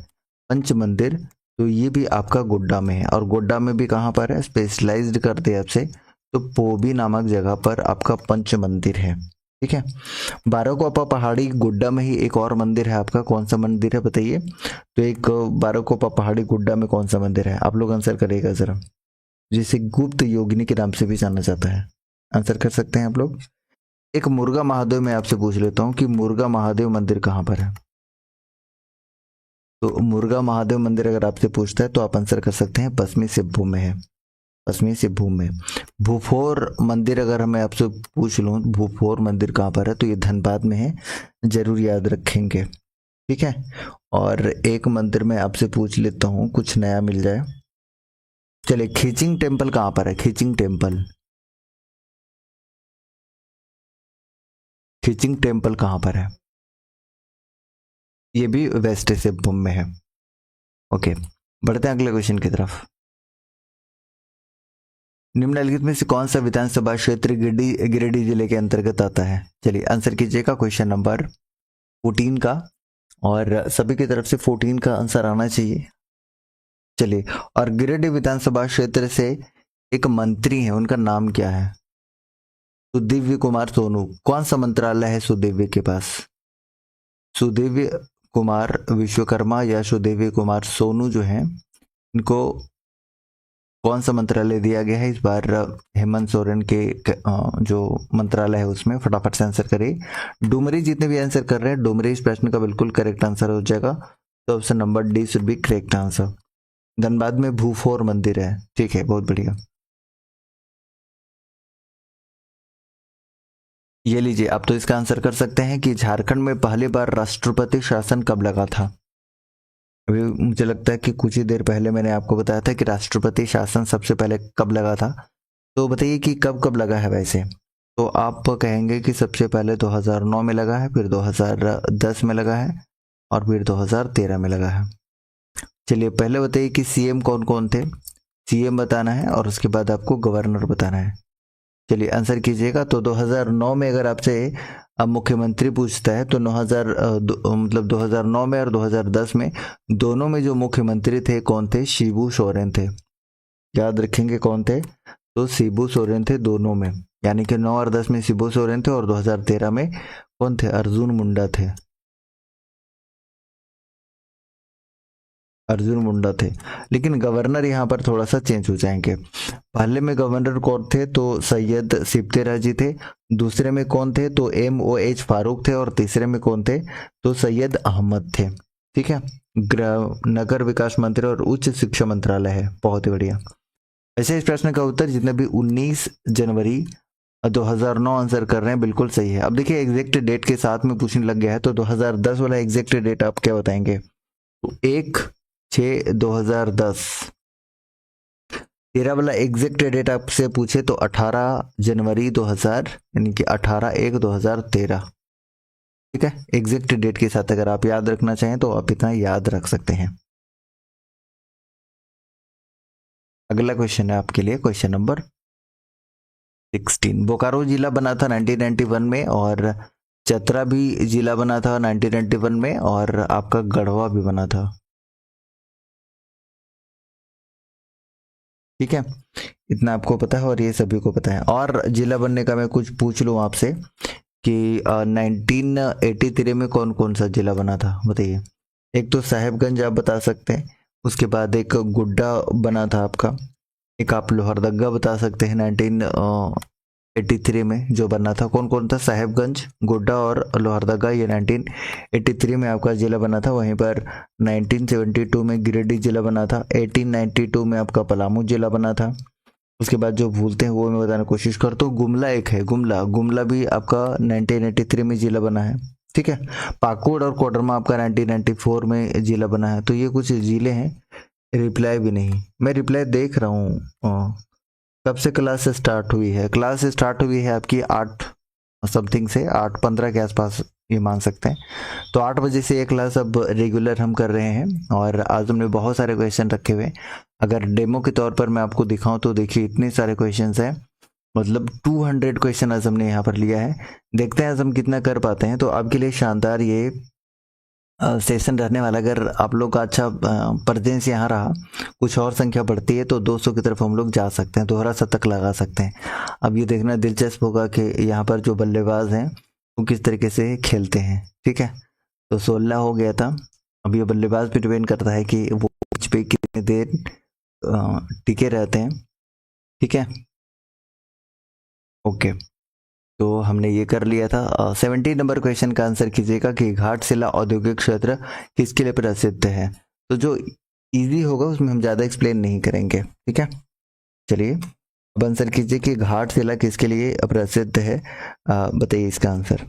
पंच मंदिर, तो ये भी आपका गोड्डा में है। और गोड्डा में भी कहाँ पर है, स्पेशलाइज्ड कर दे आपसे तो पोबी नामक जगह पर आपका पंच मंदिर है, ठीक है। बाराकोपा पहाड़ी गोड्डा में ही एक और मंदिर है आपका, कौन सा मंदिर है बताइए। तो एक बाराकोपा पहाड़ी गोड्डा में कौन सा मंदिर है, आप लोग आंसर करिएगा जरा, जिसे गुप्त योगिनी के नाम से भी जाना जाता है। आंसर कर सकते हैं आप लोग। एक मुर्गा महादेव में आपसे पूछ लेता हूँ कि मुर्गा महादेव मंदिर कहाँ पर है। तो मुर्गा महादेव मंदिर अगर आपसे पूछता है तो आप आंसर कर सकते हैं पश्चिमी सिंहभूम में है, पश्चिमी सिंहभूम में। भूफोर मंदिर अगर मैं आपसे पूछ लूँ भूफोर मंदिर कहाँ पर है, तो ये धनबाद में है, जरूर याद रखेंगे, ठीक है। और एक मंदिर में आपसे पूछ लेता हूँ, कुछ नया मिल जाए। चलिए, खीचिंग टेम्पल कहाँ पर है, खीचिंग टेम्पल, खीचिंग टेम्पल कहाँ पर है, ये भी वेस्ट सिंहभूम में है। ओके, बढ़ते हैं अगले क्वेश्चन की तरफ। निम्नलिखित में से कौन सा विधानसभा क्षेत्र गिरिडीह जिले के अंतर्गत आता है। चलिए आंसर कीजिएगा क्वेश्चन नंबर 14 का, और सभी की तरफ से 14 का आंसर आना चाहिए। चलिए, और गिरिडीह विधानसभा क्षेत्र से एक मंत्री हैं, उनका नाम क्या है। सुदिव्य कुमार सोनू। कौन सा मंत्रालय है सुदिव्य के पास, सुदिव्य कुमार विश्वकर्मा या सुदिव्य कुमार सोनू जो हैं, इनको कौन सा मंत्रालय दिया गया है इस बार। हेमंत सोरेन के जो मंत्रालय है उसमें, फटाफट से आंसर करिए। डुमरी, जितने भी आंसर कर रहे हैं डुमरी इस प्रश्न का बिल्कुल करेक्ट आंसर हो जाएगा। तो option number D should be correct answer. Dhanbad में भूफोर मंदिर है, ठीक है, बहुत बढ़िया। ये लीजिए, आप तो इसका आंसर कर सकते हैं कि झारखंड में पहली बार राष्ट्रपति शासन कब लगा था। अभी मुझे लगता है कि कुछ ही देर पहले मैंने आपको बताया था कि राष्ट्रपति शासन सबसे पहले कब लगा था। तो बताइए कि कब कब लगा है वैसे। तो आप कहेंगे कि सबसे पहले 2009 में लगा है, फिर 2010 में लगा है, और फिर 2013 में लगा है। चलिए पहले बताइए कि सीएम कौन कौन थे। सीएम बताना है और उसके बाद आपको गवर्नर बताना है। चलिए आंसर कीजिएगा। तो 2009 में अगर आपसे अब मुख्यमंत्री पूछता है तो 2009 में और 2010 में दोनों में जो मुख्यमंत्री थे कौन थे, शिबू सोरेन थे। याद रखेंगे कौन थे, तो शिबू सोरेन थे दोनों में, यानी कि 9 और 10 में शिबू सोरेन थे और 2013 में कौन थे, अर्जुन मुंडा थे, अर्जुन मुंडा थे। लेकिन गवर्नर यहाँ पर थोड़ा सा चेंज हो जाएंगे। पहले में गवर्नर कौन थे, तो सैयद सिप्तेरा जी थे। दूसरे में कौन थे, तो MOH फारूक थे। और तीसरे में कौन थे, तो सैयद अहमद थे, ठीक है। नगर विकास मंत्री और उच्च शिक्षा मंत्रालय है, बहुत ही बढ़िया। ऐसे इस प्रश्न का उत्तर जितने भी 19 जनवरी 2009 आंसर कर रहे हैं बिल्कुल सही है। अब देखिए एग्जैक्ट डेट के साथ में पूछने लग गया है, तो 2010 वाला एग्जैक्ट डेट आप क्या बताएंगे। तो 1/6/2010, 13 वाला एग्जैक्ट डेट आपसे पूछे तो 18 जनवरी 2000 यानी कि 18/1/2013। ठीक है, एग्जैक्ट डेट के साथ अगर आप याद रखना चाहें तो आप इतना याद रख सकते हैं। अगला क्वेश्चन है आपके लिए, क्वेश्चन नंबर 16। बोकारो जिला बना था 1991 में, और चतरा भी जिला बना था 1991 में, और आपका गढ़वा भी बना था। ठीक है, इतना आपको पता है और ये सभी को पता है। और जिला बनने का मैं कुछ पूछ लूँ आपसे कि 1983 में कौन कौन सा जिला बना था, बताइए। एक तो साहेबगंज आप बता सकते हैं, उसके बाद एक गुड्डा बना था आपका, एक आप लोहरदगा बता सकते हैं 1983 में जो बना था। कौन कौन था? साहेबगंज, गुड्डा और लोहरदगा, ये 1983 में आपका जिला बना था। वहीं पर 1972 में गिरिडीह जिला बना था। 1892 में आपका पलामू जिला बना था। उसके बाद जो भूलते हैं वो मैं बताने की कोशिश करता हूँ। गुमला एक है, गुमला भी आपका 1983 में जिला बना है। ठीक है, पाकुड़ और कोडरमा आपका 1994 में जिला बना है। तो ये कुछ जिले हैं। रिप्लाई भी नहीं, मैं रिप्लाई देख रहा हूँ। कब से क्लास स्टार्ट हुई है? क्लास स्टार्ट हुई है आपकी 8 समथिंग से, 8:15 के आसपास ये मान सकते हैं। तो 8 बजे से ये क्लास अब रेगुलर हम कर रहे हैं, और आज हमने बहुत सारे क्वेश्चन रखे हुए। अगर डेमो के तौर पर मैं आपको दिखाऊं तो देखिए इतने सारे क्वेश्चंस हैं, मतलब 200 क्वेश्चन आज हमने यहाँ पर लिया है। देखते हैं आज हम कितना कर पाते हैं। तो आपके लिए शानदार ये सेशन रहने वाला। अगर आप लोग का अच्छा प्रेजेंस यहाँ रहा, कुछ और संख्या बढ़ती है तो 200 की तरफ हम लोग जा सकते हैं, दोहरा शतक लगा सकते हैं। अब ये देखना दिलचस्प होगा कि यहाँ पर जो बल्लेबाज हैं वो किस तरीके से खेलते हैं। ठीक है, तो 16 हो गया था। अब ये बल्लेबाज पे डिपेंड करता है कि वो पिच पे कितनी देर टिके रहते हैं। ठीक है, ओके, तो हमने ये कर लिया था। 17 नंबर क्वेश्चन का आंसर कीजिएगा कि घाटशिला औद्योगिक क्षेत्र किसके लिए प्रसिद्ध है। तो जो इजी होगा उसमें हम ज़्यादा एक्सप्लेन नहीं करेंगे। ठीक है, चलिए अब आंसर कीजिए कि घाटशिला किसके लिए प्रसिद्ध है। बताइए इसका आंसर।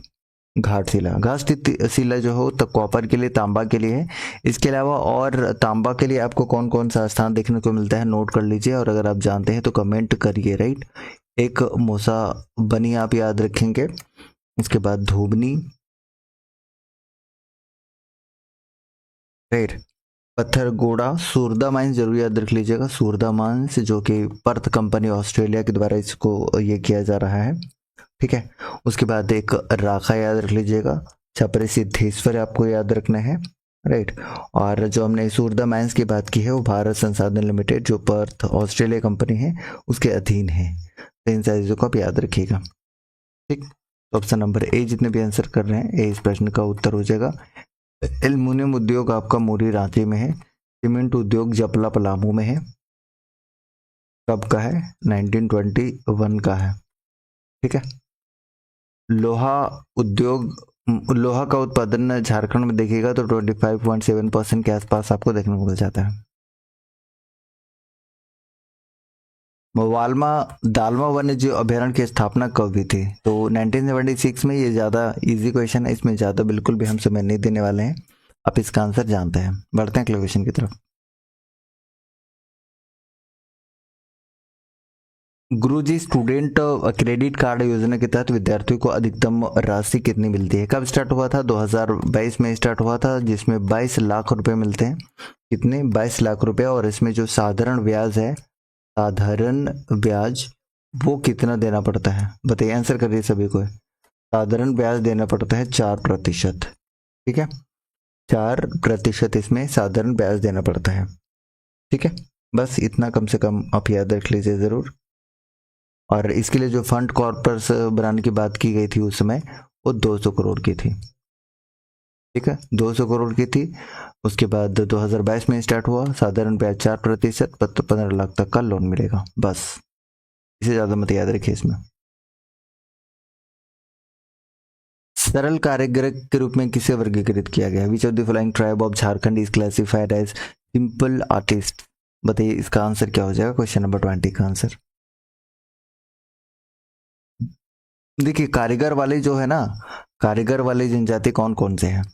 घाटशिला जो हो तो कॉपर के लिए, तांबा के लिए है। इसके अलावा और तांबा के लिए आपको कौन कौन सा स्थान देखने को मिलता है नोट कर लीजिए, और अगर आप जानते हैं तो कमेंट करिए। राइट, एक मूसा बनी आप याद रखेंगे, उसके बाद धूबनी, राइट, पत्थरगोड़ा, सूरदा माइंस जरूर याद रख लीजिएगा। सूरदा माइंस जो कि पर्थ कंपनी ऑस्ट्रेलिया के द्वारा इसको ये किया जा रहा है। ठीक है, उसके बाद एक राखा याद रख लीजिएगा। छपरे सिद्धेश्वर आपको याद रखना है। राइट, और जो हमने सूरदा माइंस की बात की है वो भारत संसाधन लिमिटेड जो पर्थ ऑस्ट्रेलिया कंपनी है उसके अधीन है। तो इन सारी चीज़ों को आप याद रखिएगा। ठीक, तो ऑप्शन नंबर ए जितने भी आंसर कर रहे हैं, ए इस प्रश्न का उत्तर हो जाएगा। एल्युमिनियम उद्योग आपका मोरी रांची में है। सीमेंट उद्योग जपला पलामू में है। कब का है? 1921 का है। ठीक है, लोहा उद्योग, लोहा का उत्पादन झारखंड में देखिएगा तो 25.7% के आसपास आपको देखने को मिल जाता है। वाल्मा दालमा वन्य जीव अभ्यारण्य की स्थापना कब हुई थी? तो 1976 में। ये ज़्यादा इजी क्वेश्चन है, इसमें ज़्यादा बिल्कुल भी हम समय नहीं देने वाले हैं, आप इसका आंसर जानते हैं। बढ़ते हैं अगले क्वेश्चन की तरफ। गुरुजी स्टूडेंट क्रेडिट कार्ड योजना के तहत विद्यार्थियों को अधिकतम राशि कितनी मिलती है? कब स्टार्ट हुआ था? 2022 में स्टार्ट हुआ था, जिसमें 22 लाख रुपए मिलते हैं। कितने? 22 लाख रुपए। और इसमें जो साधारण ब्याज है, साधारण ब्याज वो कितना देना पड़ता है? बताइए, आंसर करिए सभी को। साधारण ब्याज देना पड़ता है 4%। ठीक है, 4% इसमें साधारण ब्याज देना पड़ता है। ठीक है, बस इतना कम से कम आप याद रख लीजिए जरूर। और इसके लिए जो फंड कॉर्पस बनाने की बात की गई थी उस समय, वो 200 करोड़ की थी। ठीक है, 200 करोड़ की थी। उसके बाद 2022 में स्टार्ट हुआ। साधारण ब्याज 4%, 15 लाख तक का लोन मिलेगा। बस, इसे ज्यादा मत याद रखिए इसमें। सरल कारीगर के रूप में किसे वर्गीकृत किया गया? Which of the following tribe of Jharkhand is classified as simple artist? बताइए इसका आंसर क्या हो जाएगा, क्वेश्चन नंबर 20 का आंसर। देखिए कारीगर वाले जो है ना, कारीगर वाले जनजाति कौन कौन से हैं?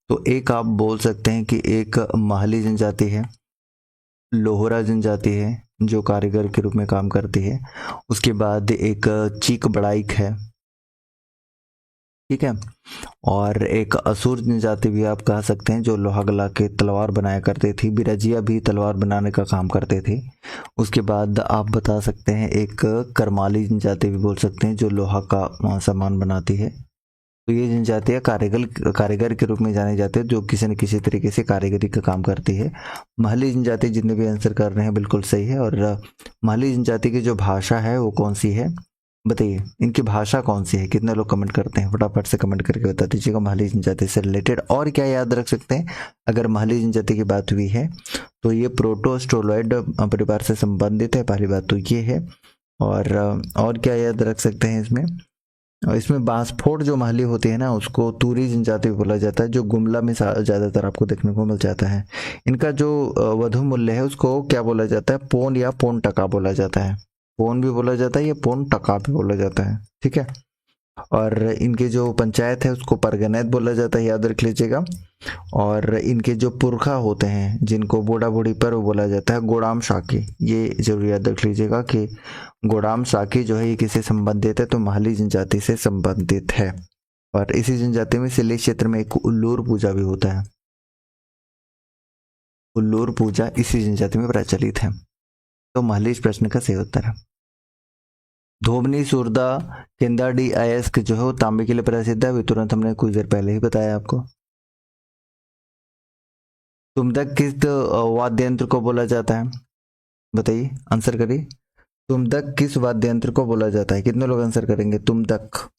तो एक आप बोल सकते हैं कि एक महली जनजाति है, लोहरा जनजाति है, जो कारीगर के रूप में काम करती है। उसके बाद एक चीक बड़ाइक है, ठीक है, और एक असुर जाति भी आप कह सकते हैं जो लोहा गला के तलवार बनाया करते थी। बिरजिया भी तलवार बनाने का काम करते थे। उसके बाद आप बता सकते हैं एक करमाली जनजाति भी बोल सकते हैं जो लोहा का सामान बनाती है। तो ये जनजातियाँ कारीगर के रूप में जाने जाते हैं जो किसी न किसी तरीके से कारीगरी का काम करती है। महली जनजाति जितने भी आंसर कर रहे हैं बिल्कुल सही है। और महली जनजाति की जो भाषा है वो कौन सी है, बताइए इनकी भाषा कौन सी है। कितने लोग कमेंट करते हैं, फटाफट से कमेंट करके बता दीजिएगा महली जनजाति से रिलेटेड। और क्या याद रख सकते हैं अगर महली जनजाति की बात हुई है तो ये प्रोटोस्टोलॉइड परिवार से संबंधित है, पहली बात तो ये है। और क्या याद रख सकते हैं इसमें, और इसमें बांसफोड़ जो महली होती है ना उसको तूरी जनजाति बोला जाता है, जो गुमला में ज़्यादातर आपको देखने को मिल जाता है। इनका जो वधु मूल्य है उसको क्या बोला जाता है, पौन या पौन टका बोला जाता है। पौन भी बोला जाता है या पौन टका भी बोला जाता है, ठीक है। और इनके जो पंचायत है उसको परगनैत बोला जाता है, याद रख लीजिएगा। और इनके जो पुरखा होते हैं जिनको बूढ़ा बूढ़ी पर बोला जाता है गोड़ाम शाकी, ये जरूर याद रख लीजिएगा कि गोड़ाम शाकी जो है ये किससे संबंधित है, तो महली जनजाति से संबंधित है। और इसी जनजाति में सिल्ली क्षेत्र में एक उल्लूर पूजा भी होता है। उल्लूर पूजा इसी जनजाति में प्रचलित है। तो महली इस प्रश्न का सही उत्तर है। धोबनी सुरदा केंदाडी अयस्क जो है वो तांबे के लिए प्रसिद्ध है, तुरंत हमने कुछ देर पहले ही बताया आपको। तुम्दक किस वाद्य यंत्र को बोला जाता है, बताइए आंसर करिए। तुम्दक किस वाद्य यंत्र को बोला जाता है, कितने लोग आंसर करेंगे। तुम्दक,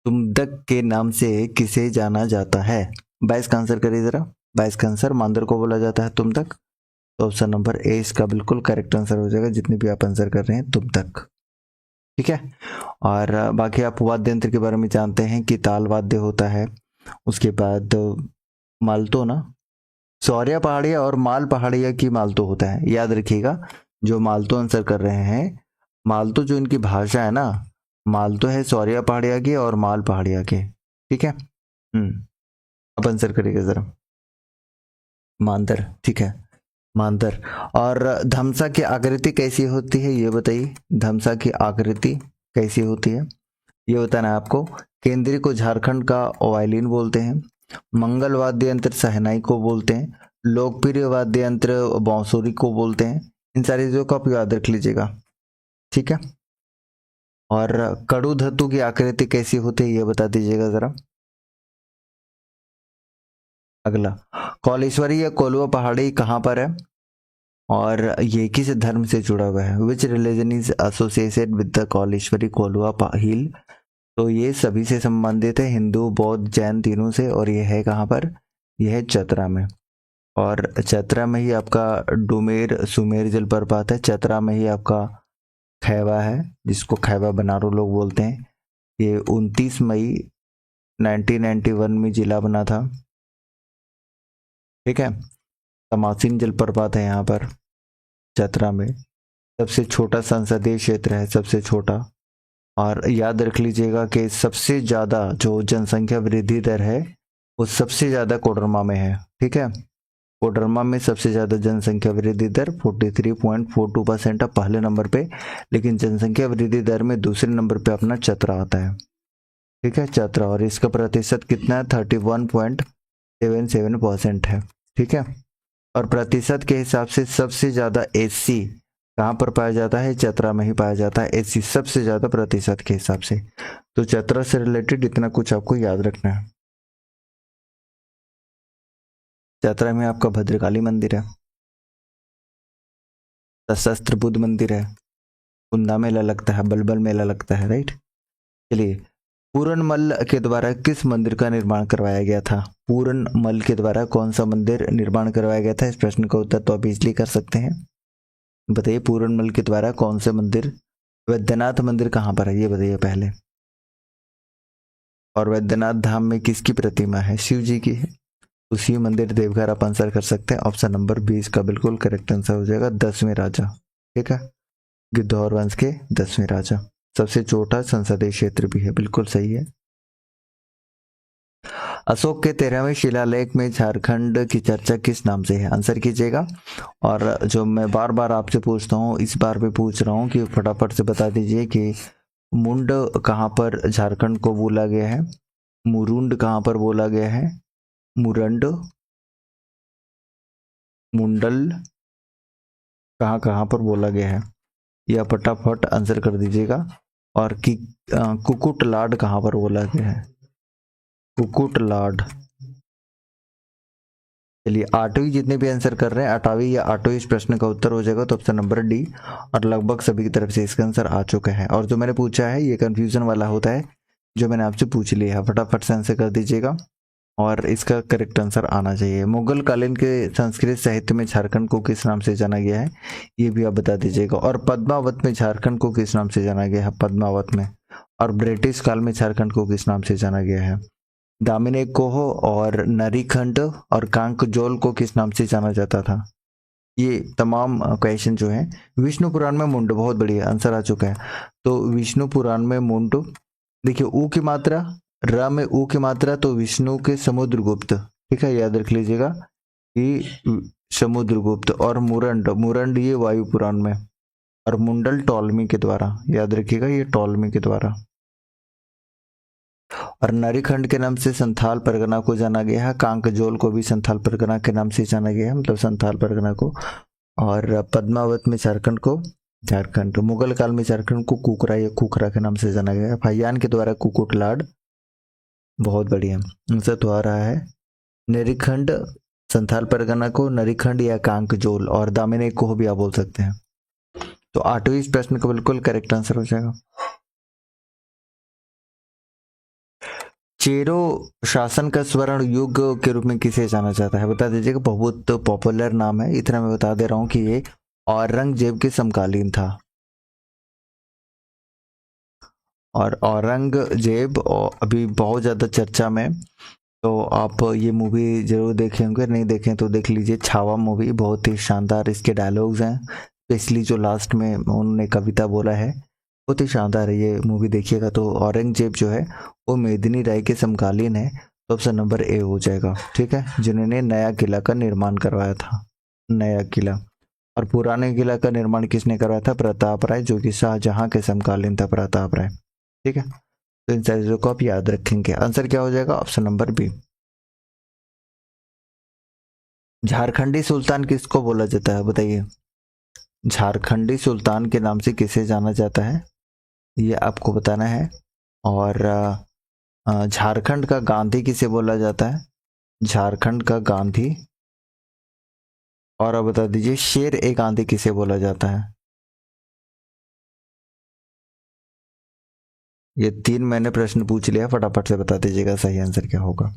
तुम्दक के नाम से किसे जाना जाता है, 22 का आंसर करिए जरा। 22 का आंसर मांदर को बोला जाता है तुम्दक। तो ऑप्शन नंबर ए इसका बिल्कुल करेक्ट आंसर हो जाएगा, जितने भी आप आंसर कर रहे हैं तुम्दक, ठीक है। और बाकी आप वाद्य यंत्र के बारे में जानते हैं कि ताल वाद्य होता है। उसके बाद मालतो ना, सौर्या पहाड़िया और माल पहाड़िया की मालतो होता है, याद रखिएगा। जो मालतो आंसर कर रहे हैं, मालतो जो इनकी भाषा है ना, मालतो है सौर्या पहाड़िया की और माल पहाड़िया के, ठीक है। आप आंसर करिएगा जरा। मांदर, ठीक है, मांदर। और धमसा की आकृति कैसी होती है ये बताइए, धमसा की आकृति कैसी होती है ये बताना आपको। केंद्री को झारखंड का वायलिन बोलते हैं। मंगल वाद्य यंत्र शहनाई को बोलते हैं। लोकप्रिय वाद्य यंत्र बांसुरी को बोलते हैं। इन सारी चीजों को आप याद रख लीजिएगा, ठीक है। और कड़ू धातु की आकृति कैसी होती है ये बता दीजिएगा जरा। अगला, कौलेश्वरी या कोलवा पहाड़ी कहाँ पर है और ये किस धर्म से जुड़ा हुआ है। Which religion is associated with the Kauleshwari Kolwa hill. तो ये सभी से संबंधित है, हिंदू बौद्ध जैन तीनों से। और ये है कहाँ पर, यह है चतरा में। और चतरा में ही आपका डुमेर सुमेर जलप्रपात है। चतरा में ही आपका खैवा है जिसको खैवा बनारो लोग बोलते हैं। ये 29 मई 1991 में जिला बना था, ठीक है। तमासीन जलप्रपात है यहाँ पर चतरा में। सबसे छोटा संसदीय क्षेत्र है, सबसे छोटा। और याद रख लीजिएगा कि सबसे ज़्यादा जो जनसंख्या वृद्धि दर है वो सबसे ज़्यादा कोडरमा में है, ठीक है। कोडरमा में सबसे ज़्यादा जनसंख्या वृद्धि दर 43.42% है पहले नंबर पे। लेकिन जनसंख्या वृद्धि दर में दूसरे नंबर पे अपना चतरा आता है, ठीक है, चतरा। और इसका प्रतिशत कितना है, 31.77% है, ठीक है। और प्रतिशत के हिसाब से सबसे ज़्यादा एससी कहाँ पर पाया जाता है, चतरा में ही पाया जाता है, एससी सबसे ज़्यादा प्रतिशत के हिसाब से। तो चतरा से रिलेटेड इतना कुछ आपको याद रखना है। चतरा में आपका भद्रकाली मंदिर है, सशस्त्र बुद्ध मंदिर है, कुंदा मेला लगता है, बलबल मेला लगता है, राइट। चलिए, पूरनमल के द्वारा किस मंदिर का निर्माण करवाया गया था। पूरनमल के द्वारा कौन सा मंदिर निर्माण करवाया गया था, इस प्रश्न का उत्तर तो आप इजली कर सकते हैं। बताइए पूरनमल के द्वारा कौन से मंदिर। वैद्यनाथ मंदिर कहाँ पर है ये बताइए पहले। और वैद्यनाथ धाम में किसकी प्रतिमा है, शिव जी की है। उसी मंदिर देवघर आप आंसर कर सकते हैं। ऑप्शन नंबर 20 का बिल्कुल करेक्ट आंसर हो जाएगा, 10वें राजा, ठीक है, गिद्धौर वंश के 10वें राजा। सबसे छोटा संसदीय क्षेत्र भी है, बिल्कुल सही है। अशोक के 13वें शिलालेख में झारखंड की चर्चा किस नाम से है, आंसर कीजिएगा। और जो मैं बार बार आपसे पूछता हूँ इस बार भी पूछ रहा हूँ कि फटाफट से बता दीजिए कि मुंड कहाँ पर झारखंड को बोला गया है, मुरुंड कहाँ पर बोला गया है, मुरंड, मुंडल कहाँ कहाँ पर बोला गया है, या फटाफट आंसर कर दीजिएगा। और कि कुकुटलाड कहाँ पर बोला गया है, कुकुटलाड। चलिए 8वीं जितने भी आंसर कर रहे हैं 8वीं या 8वीं इस प्रश्न का उत्तर हो जाएगा, तो ऑप्शन नंबर डी। और लगभग सभी की तरफ से इसका आंसर आ चुका है। और जो मैंने पूछा है ये कंफ्यूजन वाला होता है, जो मैंने आपसे पूछ लिया है, फटाफट से आंसर कर दीजिएगा और इसका करेक्ट आंसर आना चाहिए। मुगल कालीन के संस्कृत साहित्य में झारखंड को किस नाम से जाना गया है, ये भी आप बता दीजिएगा। और पद्मावत में झारखंड को किस नाम से जाना गया है, पद्मावत में। और ब्रिटिश काल में झारखंड को किस नाम से जाना गया है, दामिनी कोह और नरीखंड और कांकजोल को किस नाम से जाना जाता था। ये तमाम क्वेश्चन जो है विष्णु पुराण में मुंड, बहुत बढ़िया आंसर आ चुका है। तो विष्णु पुराण में मुंड, देखिए ऊ की मात्रा, र में ऊ की मात्रा, तो विष्णु के समुद्रगुप्त, ठीक है, याद रख लीजिएगा कि समुद्रगुप्त। और मुरंड, मुरंड ये वायु पुराण में। और मुंडल टॉलमी के द्वारा, याद रखिएगा ये टॉलमी के द्वारा। और नरीखंड के नाम से संथाल परगना को जाना गया है, कांकजोल को भी संथाल परगना के नाम से जाना गया है, मतलब संथाल परगना को। और पद्मावत में झारखंड को, झारखंड, मुगल काल में झारखंड को कुकरा या कुखरा के नाम से जाना गया है, फाइयान के द्वारा कुकुटलाड। बहुत बढ़िया आंसर तो आ रहा है। नरीखंड, संथाल परगना को नरीखंड या कांकजोल, और दामिनी को भी आप बोल सकते हैं। तो 8वीं इस प्रश्न का बिल्कुल करेक्ट आंसर हो जाएगा। चेरो शासन का स्वर्ण युग के रूप में किसे जाना जाता है, बता दीजिएगा। बहुत पॉपुलर नाम है, इतना मैं बता दे रहा हूँ कि ये औरंगजेब के समकालीन था। और औरंगजेब अभी बहुत ज़्यादा चर्चा में, तो आप ये मूवी जरूर देखे होंगे, नहीं देखें तो देख लीजिए, छावा मूवी बहुत ही शानदार इसके डायलॉग्स हैं, स्पेशली जो लास्ट में उन्होंने कविता बोला है बहुत ही शानदार है, ये मूवी देखिएगा। तो औरंगजेब जो है वो मेदिनी राय के समकालीन है, तो ऑप्शन नंबर ए हो जाएगा, ठीक है, जिन्होंने नया किला का निर्माण करवाया था, नया किला। और पुराने किला का निर्माण किसने करवाया था, प्रताप राय, जो कि शाहजहां के समकालीन था प्रताप राय, ठीक है। तो इन चीजों को आप याद रखेंगे। आंसर क्या हो जाएगा, ऑप्शन नंबर बी। झारखंडी सुल्तान किसको बोला जाता है, बताइए। झारखंडी सुल्तान के नाम से किसे जाना जाता है, ये आपको बताना है। और झारखंड का गांधी किसे बोला जाता है, झारखंड का गांधी। और अब बता दीजिए शेर ए गांधी किसे बोला जाता है। ये 3 मैंने प्रश्न पूछ लिया, फटाफट से बता दीजिएगा सही आंसर क्या होगा।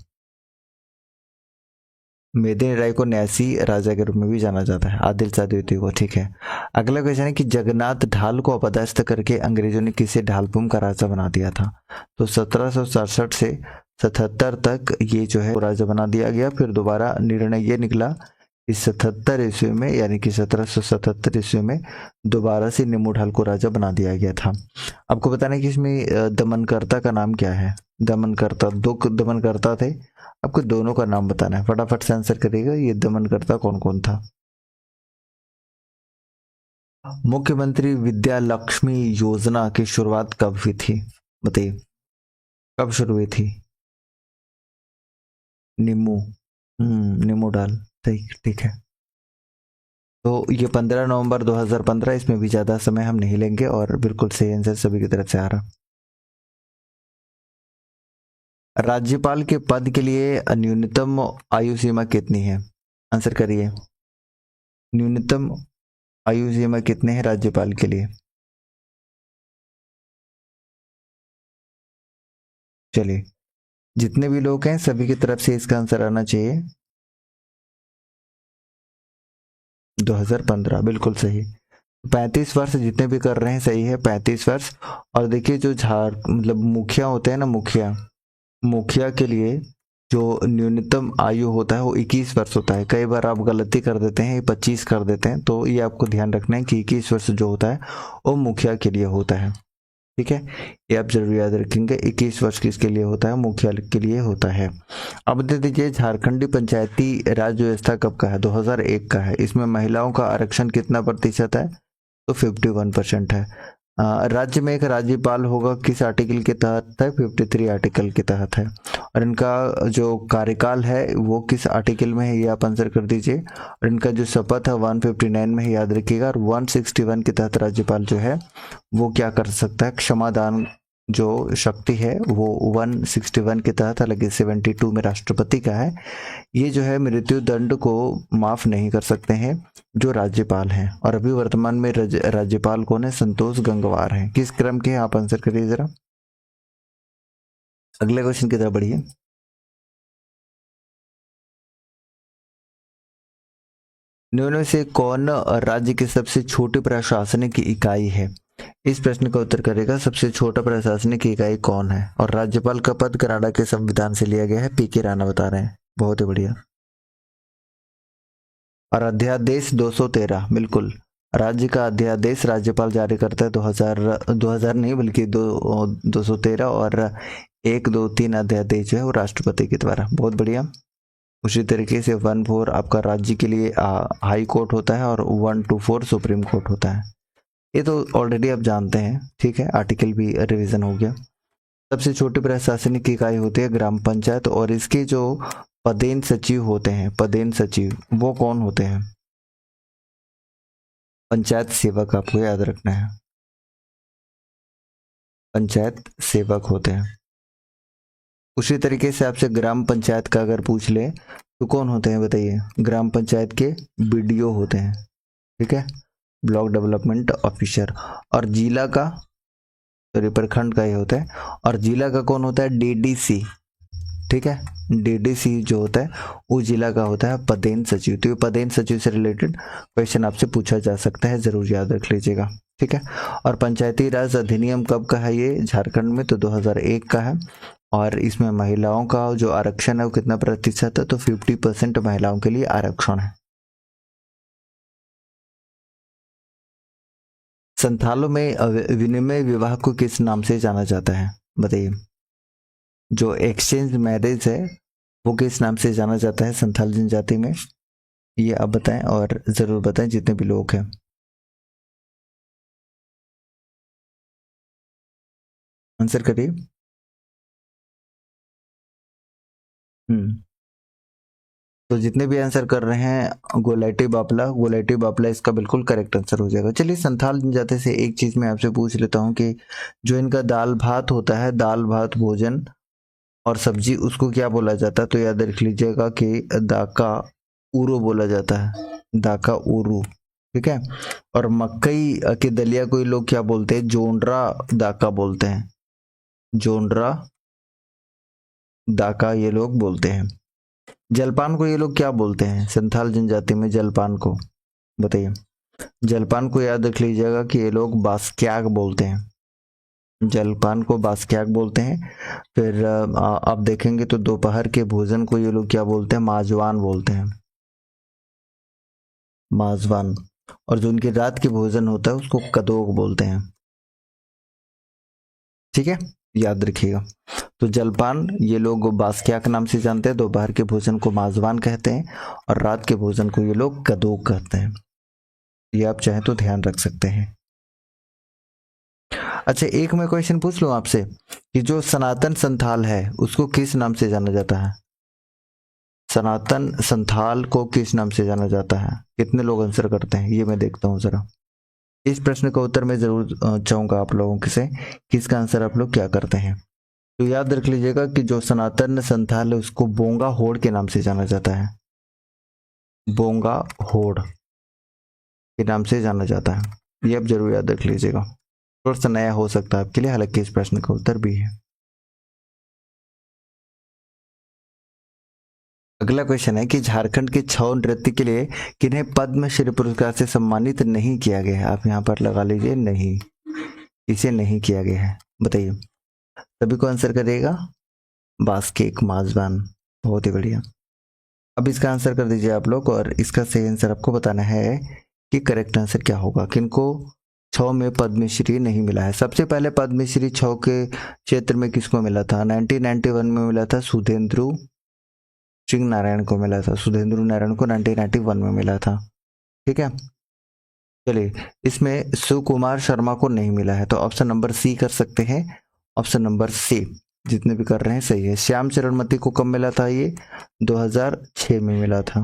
मेदिनी राय को न्यासी राजा के रूप में भी जाना जाता है, आदिल शाह द्वितीय को, ठीक है। अगला क्वेश्चन है कि जगन्नाथ ढाल को अपदस्थ करके अंग्रेजों ने किसे ढालपुम का राजा बना दिया था। तो 1767 से 77 तक ये जो है राजा बना दिया गया। फिर दोबारा निर्णय ये निकला कि 77 ईस्वी में, यानी कि 1777 ईस्वी में दोबारा से निमोढाल को राजा बना दिया गया था। आपको बताना है कि इसमें दमनकर्ता का नाम क्या है, दमनकर्ता, 2 दमनकर्ता थे, आपको दोनों का नाम बताना है, फटाफट से आंसर करिएगा। ये दमनकर्ता कौन कौन था। मुख्यमंत्री विद्या लक्ष्मी योजना की शुरुआत कब हुई थी, बताइए कब शुरू हुई थी। निमू, निमोडाल, ठीक है। तो ये 15 नवंबर 2015, इसमें भी ज्यादा समय हम नहीं लेंगे और बिल्कुल सही आंसर सभी की तरफ से आ रहा। राज्यपाल के पद के लिए न्यूनतम आयु सीमा कितनी है, आंसर करिए। न्यूनतम आयु सीमा कितने हैं राज्यपाल के लिए। चलिए जितने भी लोग हैं सभी की तरफ से इसका आंसर आना चाहिए। 2015 बिल्कुल सही। 35 वर्ष जितने भी कर रहे हैं सही है, 35 वर्ष। और देखिए जो मतलब मुखिया होते हैं ना, मुखिया के लिए जो न्यूनतम आयु होता है वो 21 वर्ष होता है। कई बार आप गलती कर देते हैं, 25 कर देते हैं, तो ये आपको ध्यान रखना है कि 21 वर्ष जो होता है वो मुखिया के लिए होता है। ठीक है, ये आप जरूर याद रखेंगे। 21 वर्ष किसके लिए होता है? मुखिया के लिए होता है। अब बता दीजिए झारखंडी पंचायती राज व्यवस्था कब का है? 2001 का है। इसमें महिलाओं का आरक्षण कितना प्रतिशत है? तो 51% है। राज्य में एक राज्यपाल होगा, किस आर्टिकल के तहत है? 53 आर्टिकल के तहत है। और इनका जो कार्यकाल है वो किस आर्टिकल में है, ये आप आंसर कर दीजिए। और इनका जो शपथ है 159 में है, याद रखिएगा। और 161 के तहत राज्यपाल जो है वो क्या कर सकता है? क्षमादान जो शक्ति है वो 161 के तहत, हालांकि 72 में राष्ट्रपति का है। ये जो है मृत्यु दंड को माफ नहीं कर सकते हैं जो राज्यपाल हैं। और अभी वर्तमान में राज्यपाल कौन है? संतोष गंगवार हैं। किस क्रम के हैं? आप आंसर करिए जरा। अगले क्वेश्चन की तरफ बढ़िए। निम्न में से कौन राज्य की सबसे छोटी प्रशासनिक इकाई है? इस प्रश्न का उत्तर करेगा सबसे छोटा प्रशासनिक इकाई कौन है। और राज्यपाल का पद कनाडा के संविधान से लिया गया है, पीके राणा बता रहे हैं। बहुत ही बढ़िया। और अध्यादेश 213, बिल्कुल, राज्य का अध्यादेश राज्यपाल जारी करता है। 2000 नहीं बल्कि 213 और 1, 2, 3 अध्यादेश जो है वो राष्ट्रपति के द्वारा। बहुत बढ़िया। उसी तरीके से 1-4 आपका राज्य के लिए हाई कोर्ट होता है और 1-4 सुप्रीम कोर्ट होता है। ये तो ऑलरेडी आप जानते हैं, ठीक है, आर्टिकल भी रिवीजन हो गया। सबसे छोटी प्रशासनिक इकाई होती है ग्राम पंचायत। और इसके जो पदेन सचिव होते हैं, पदेन सचिव, वो कौन होते हैं? पंचायत सेवक, आपको याद रखना है, पंचायत सेवक होते हैं। उसी तरीके से आपसे ग्राम पंचायत का अगर पूछ ले तो कौन होते हैं बताइए? ग्राम पंचायत के बीडीओ होते हैं, ठीक है, ब्लॉक डेवलपमेंट ऑफिसर। और जिला का, सॉरी, प्रखंड का ये होता है। और जिला का कौन होता है? डीडीसी, ठीक है, डीडीसी जो होता है वो जिला का होता है पदेन सचिव। तो ये पदेन सचिव से रिलेटेड क्वेश्चन आपसे पूछा जा सकता है, जरूर याद रख लीजिएगा, ठीक है। और पंचायती राज अधिनियम कब का है? ये झारखंड में तो 2001 का है। और इसमें महिलाओं का जो आरक्षण है वो कितना प्रतिशत है? तो 50% महिलाओं के लिए आरक्षण है। संथालों में विनिमय विवाह को किस नाम से जाना जाता है? बताइए। जो एक्सचेंज मैरिज है वो किस नाम से जाना जाता है संथाल जनजाति में? ये आप बताएं और जरूर बताएं जितने भी लोग हैं। आंसर करिए। तो जितने भी आंसर कर रहे हैं गोलाइटी बापला, गोलाइटी बापला इसका बिल्कुल करेक्ट आंसर हो जाएगा। चलिए संथाल जनजाति से एक चीज मैं आपसे पूछ लेता हूँ कि जो इनका दाल भात होता है, दाल भात भोजन और सब्जी, उसको क्या बोला जाता है? तो याद रख लीजिएगा कि दाका उरू बोला जाता है, दाका उरू, ठीक है। और मकई की दलिया को ये लोग क्या बोलते हैं? जोंड्रा दाका बोलते हैं, जोंड्रा दाका ये लोग बोलते हैं। जलपान को ये लोग क्या बोलते हैं संथाल जनजाति में? जलपान को बताइए। जलपान को याद रख लीजिएगा कि ये लोग बास्क्याग बोलते हैं, जलपान को बास्क्याग बोलते हैं। फिर आप देखेंगे तो दोपहर के भोजन को ये लोग क्या बोलते हैं? माजवान बोलते हैं, माजवान। और जो उनकी रात के भोजन होता है उसको कदोग बोलते हैं, ठीक है, याद रखिएगा। तो जलपान ये लोग बास्क्या के नाम से जानते हैं, दोपहर के भोजन को माजवान कहते हैं और रात के भोजन को ये लोग कदोग कहते हैं। ये आप चाहें तो ध्यान रख सकते हैं। अच्छा, एक मैं क्वेश्चन पूछ लूं आपसे कि जो सनातन संथाल है उसको किस नाम से जाना जाता है? सनातन संथाल को किस नाम से जाना जाता है? कितने लोग आंसर करते हैं ये मैं देखता हूं जरा। इस प्रश्न का उत्तर मैं जरूर चाहूंगा आप लोगों से कि इसका आंसर आप लोग क्या करते हैं। तो याद रख लीजिएगा कि जो सनातन संथाल है उसको बोंगा होड़ के नाम से जाना जाता है, बोंगा होड़ के नाम से जाना जाता है। ये आप जरूर याद रख लीजिएगा, थोड़ा सा नया हो सकता है आपके लिए, हालांकि इस प्रश्न का उत्तर भी है। अगला क्वेश्चन है कि झारखंड के छऊ नृत्य के लिए किन्हें पद्मश्री पुरस्कार से सम्मानित नहीं किया गया है? आप यहाँ पर लगा लीजिए नहीं, इसे नहीं किया गया है। बताइए, सभी को आंसर करिएगा। बास्केक माजवान, बहुत ही बढ़िया। अब इसका आंसर कर दीजिए आप लोग और इसका सही आंसर आपको बताना है कि करेक्ट आंसर क्या होगा, किनको छौ में पद्मश्री नहीं मिला है। सबसे पहले पद्मश्री छौ के क्षेत्र में किसको मिला था? 1991 में मिला था सुधेंद्र सिंह नारायण को मिला था। सुधेंद्र नारायण को 1991 में मिला था। ठीक है, चलिए इसमें सुकुमार शर्मा को नहीं मिला है, तो ऑप्शन नंबर सी कर सकते हैं। ऑप्शन नंबर सी जितने भी कर रहे हैं सही है। श्याम चरणमती को कब मिला था? ये 2006 में मिला था।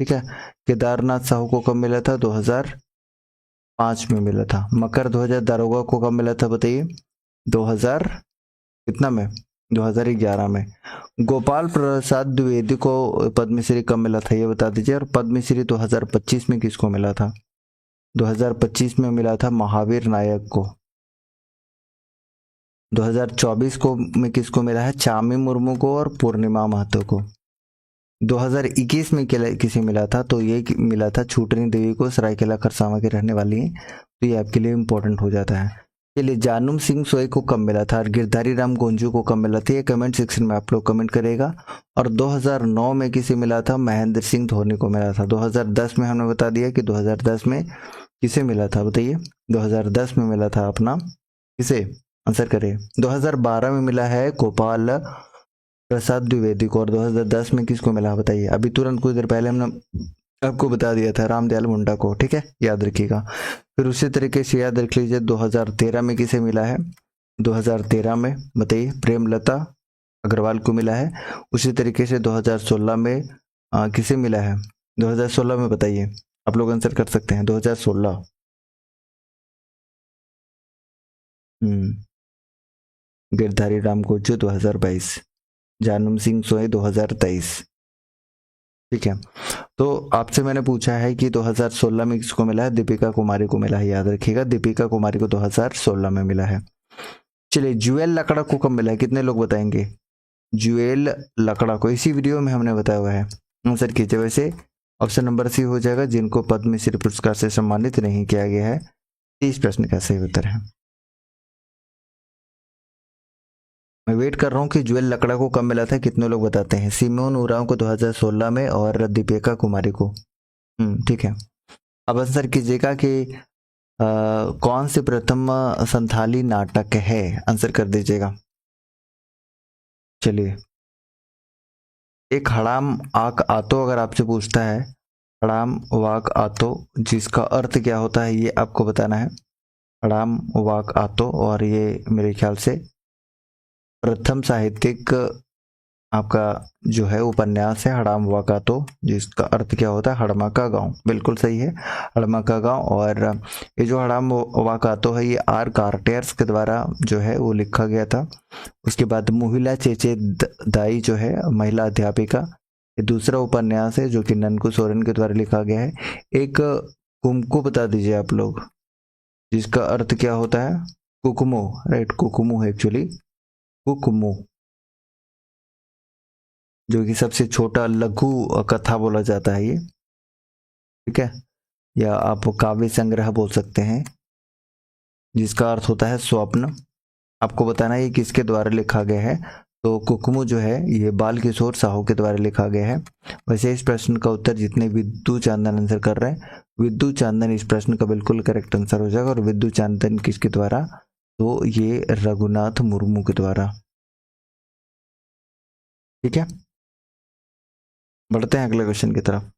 ठीक है, केदारनाथ साहू को कब मिला था? 2005 में मिला था। मकर ध्वज दारोगा को कब मिला था बताइए? 2000 कितना में? 2011 में। गोपाल प्रसाद द्विवेदी को पद्मश्री कब मिला था ये बता दीजिए। और पद्मश्री 2025 में किसको मिला था? 2025 में मिला था महावीर नायक को। 2024 को में किसको मिला है? चामी मुर्मू को और पूर्णिमा महतो को। 2021 में किसे मिला था? तो ये मिला था छूटनी देवी को, सरायकेला खरसावां की रहने वाली है, तो ये आपके लिए इंपॉर्टेंट हो जाता है। चलिए जानुम सिंह सोई को कब मिला था? और गिरधारी राम गोंजू को कब मिला था? ये कमेंट सेक्शन में आप लोग कमेंट करेगा। और 2009 में किसे मिला था? महेंद्र सिंह धोनी को मिला था। 2010 में हमने बता दिया कि 2010 में किसे मिला था बताइए? 2010 में मिला था अपना किसे? आंसर करिए। 2012 में मिला है गोपाल प्रसाद द्विवेदी को। और 2010 में किसको मिला बताइए? अभी तुरंत कुछ देर पहले हमने आपको बता दिया था, रामदयाल मुंडा को। ठीक है, याद रखिएगा। फिर उसी तरीके से याद रख लीजिए 2013 में किसे मिला है? 2013 में बताइए? प्रेमलता अग्रवाल को मिला है। उसी तरीके से 2016 में किसे मिला है? 2016 में बताइए, आप लोग आंसर कर सकते हैं। 2016 गिरधारी राम गोजू 2022, जानम सिंह सोई 2023। ठीक है, तो आपसे मैंने पूछा है कि 2016 में किसको मिला है? दीपिका कुमारी को मिला है, याद रखिएगा। दीपिका कुमारी को 2016 में मिला है। चलिए जुएल लकड़ा को कब मिला है? कितने लोग बताएंगे? जुएल लकड़ा को इसी वीडियो में हमने बताया हुआ है। आंसर कीजिए। वैसे ऑप्शन नंबर सी हो जाएगा, जिनको पद्मश्री पुरस्कार से सम्मानित नहीं किया गया है। 30 प्रश्न का सही उत्तर है। मैं वेट कर रहा हूँ कि जुएल लकड़ा को कब मिला था, कितने लोग बताते हैं। सिमोन उरांव को 2016 में और दीपिका कुमारी को। ठीक है, अब आंसर कीजिएगा कि कौन से प्रथम संथाली नाटक है? आंसर कर दीजिएगा। चलिए, एक हड़ाम आक आतो अगर आपसे पूछता है, हड़ाम वाक आतो, जिसका अर्थ क्या होता है ये आपको बताना है। हड़ाम वाक आतो, और ये मेरे ख्याल से प्रथम साहित्यिक आपका जो है उपन्यास है हड़ाम वाक आतो, जिसका अर्थ क्या होता है? हड़मा का गांव। बिल्कुल सही है, हड़मा का गांव। और ये जो हड़ाम वाक आतो है ये आर कार्टेयर्स के द्वारा जो है वो लिखा गया था। उसके बाद मुहिला चेचे दाई जो है महिला अध्यापिका, ये दूसरा उपन्यास है जो कि ननकू सोरेन के द्वारा लिखा गया है। एक कुमकु बता दीजिए आप लोग, जिसका अर्थ क्या होता है? कुकुमो, राइट, कुकुमो है एक्चुअली, कुकुमो, जो कि सबसे छोटा लघु कथा बोला जाता है ये। ठीक है, या आप काव्य संग्रह बोल सकते हैं, जिसका अर्थ होता है स्वप्न। आपको बताना है ये किसके द्वारा लिखा गया है। तो कुकुमु जो है ये बाल किशोर साहू के द्वारा लिखा गया है। वैसे इस प्रश्न का उत्तर जितने विद्यु चांदन आंसर कर रहे हैं, विद्यु चांदन इस प्रश्न का बिल्कुल करेक्ट आंसर हो जाएगा। और विद्यु चांदन किसके द्वारा? तो ये रघुनाथ मुर्मू के द्वारा। ठीक है, बढ़ते हैं अगले क्वेश्चन की तरफ।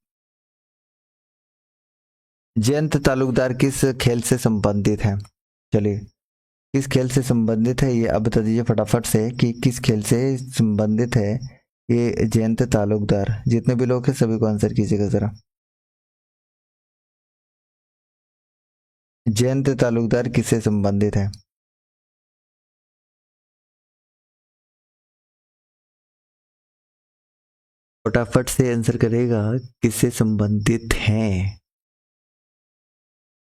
जयंत तालुकदार किस खेल से संबंधित है? चलिए, किस खेल से संबंधित है ये अब बता दीजिए फटाफट से, कि किस खेल से संबंधित है ये जयंत तालुकदार। जितने भी लोग हैं सभी को आंसर कीजिएगा जरा। जयंत तालुकदार किससे संबंधित है? फटाफट से आंसर करेगा, किससे संबंधित हैं।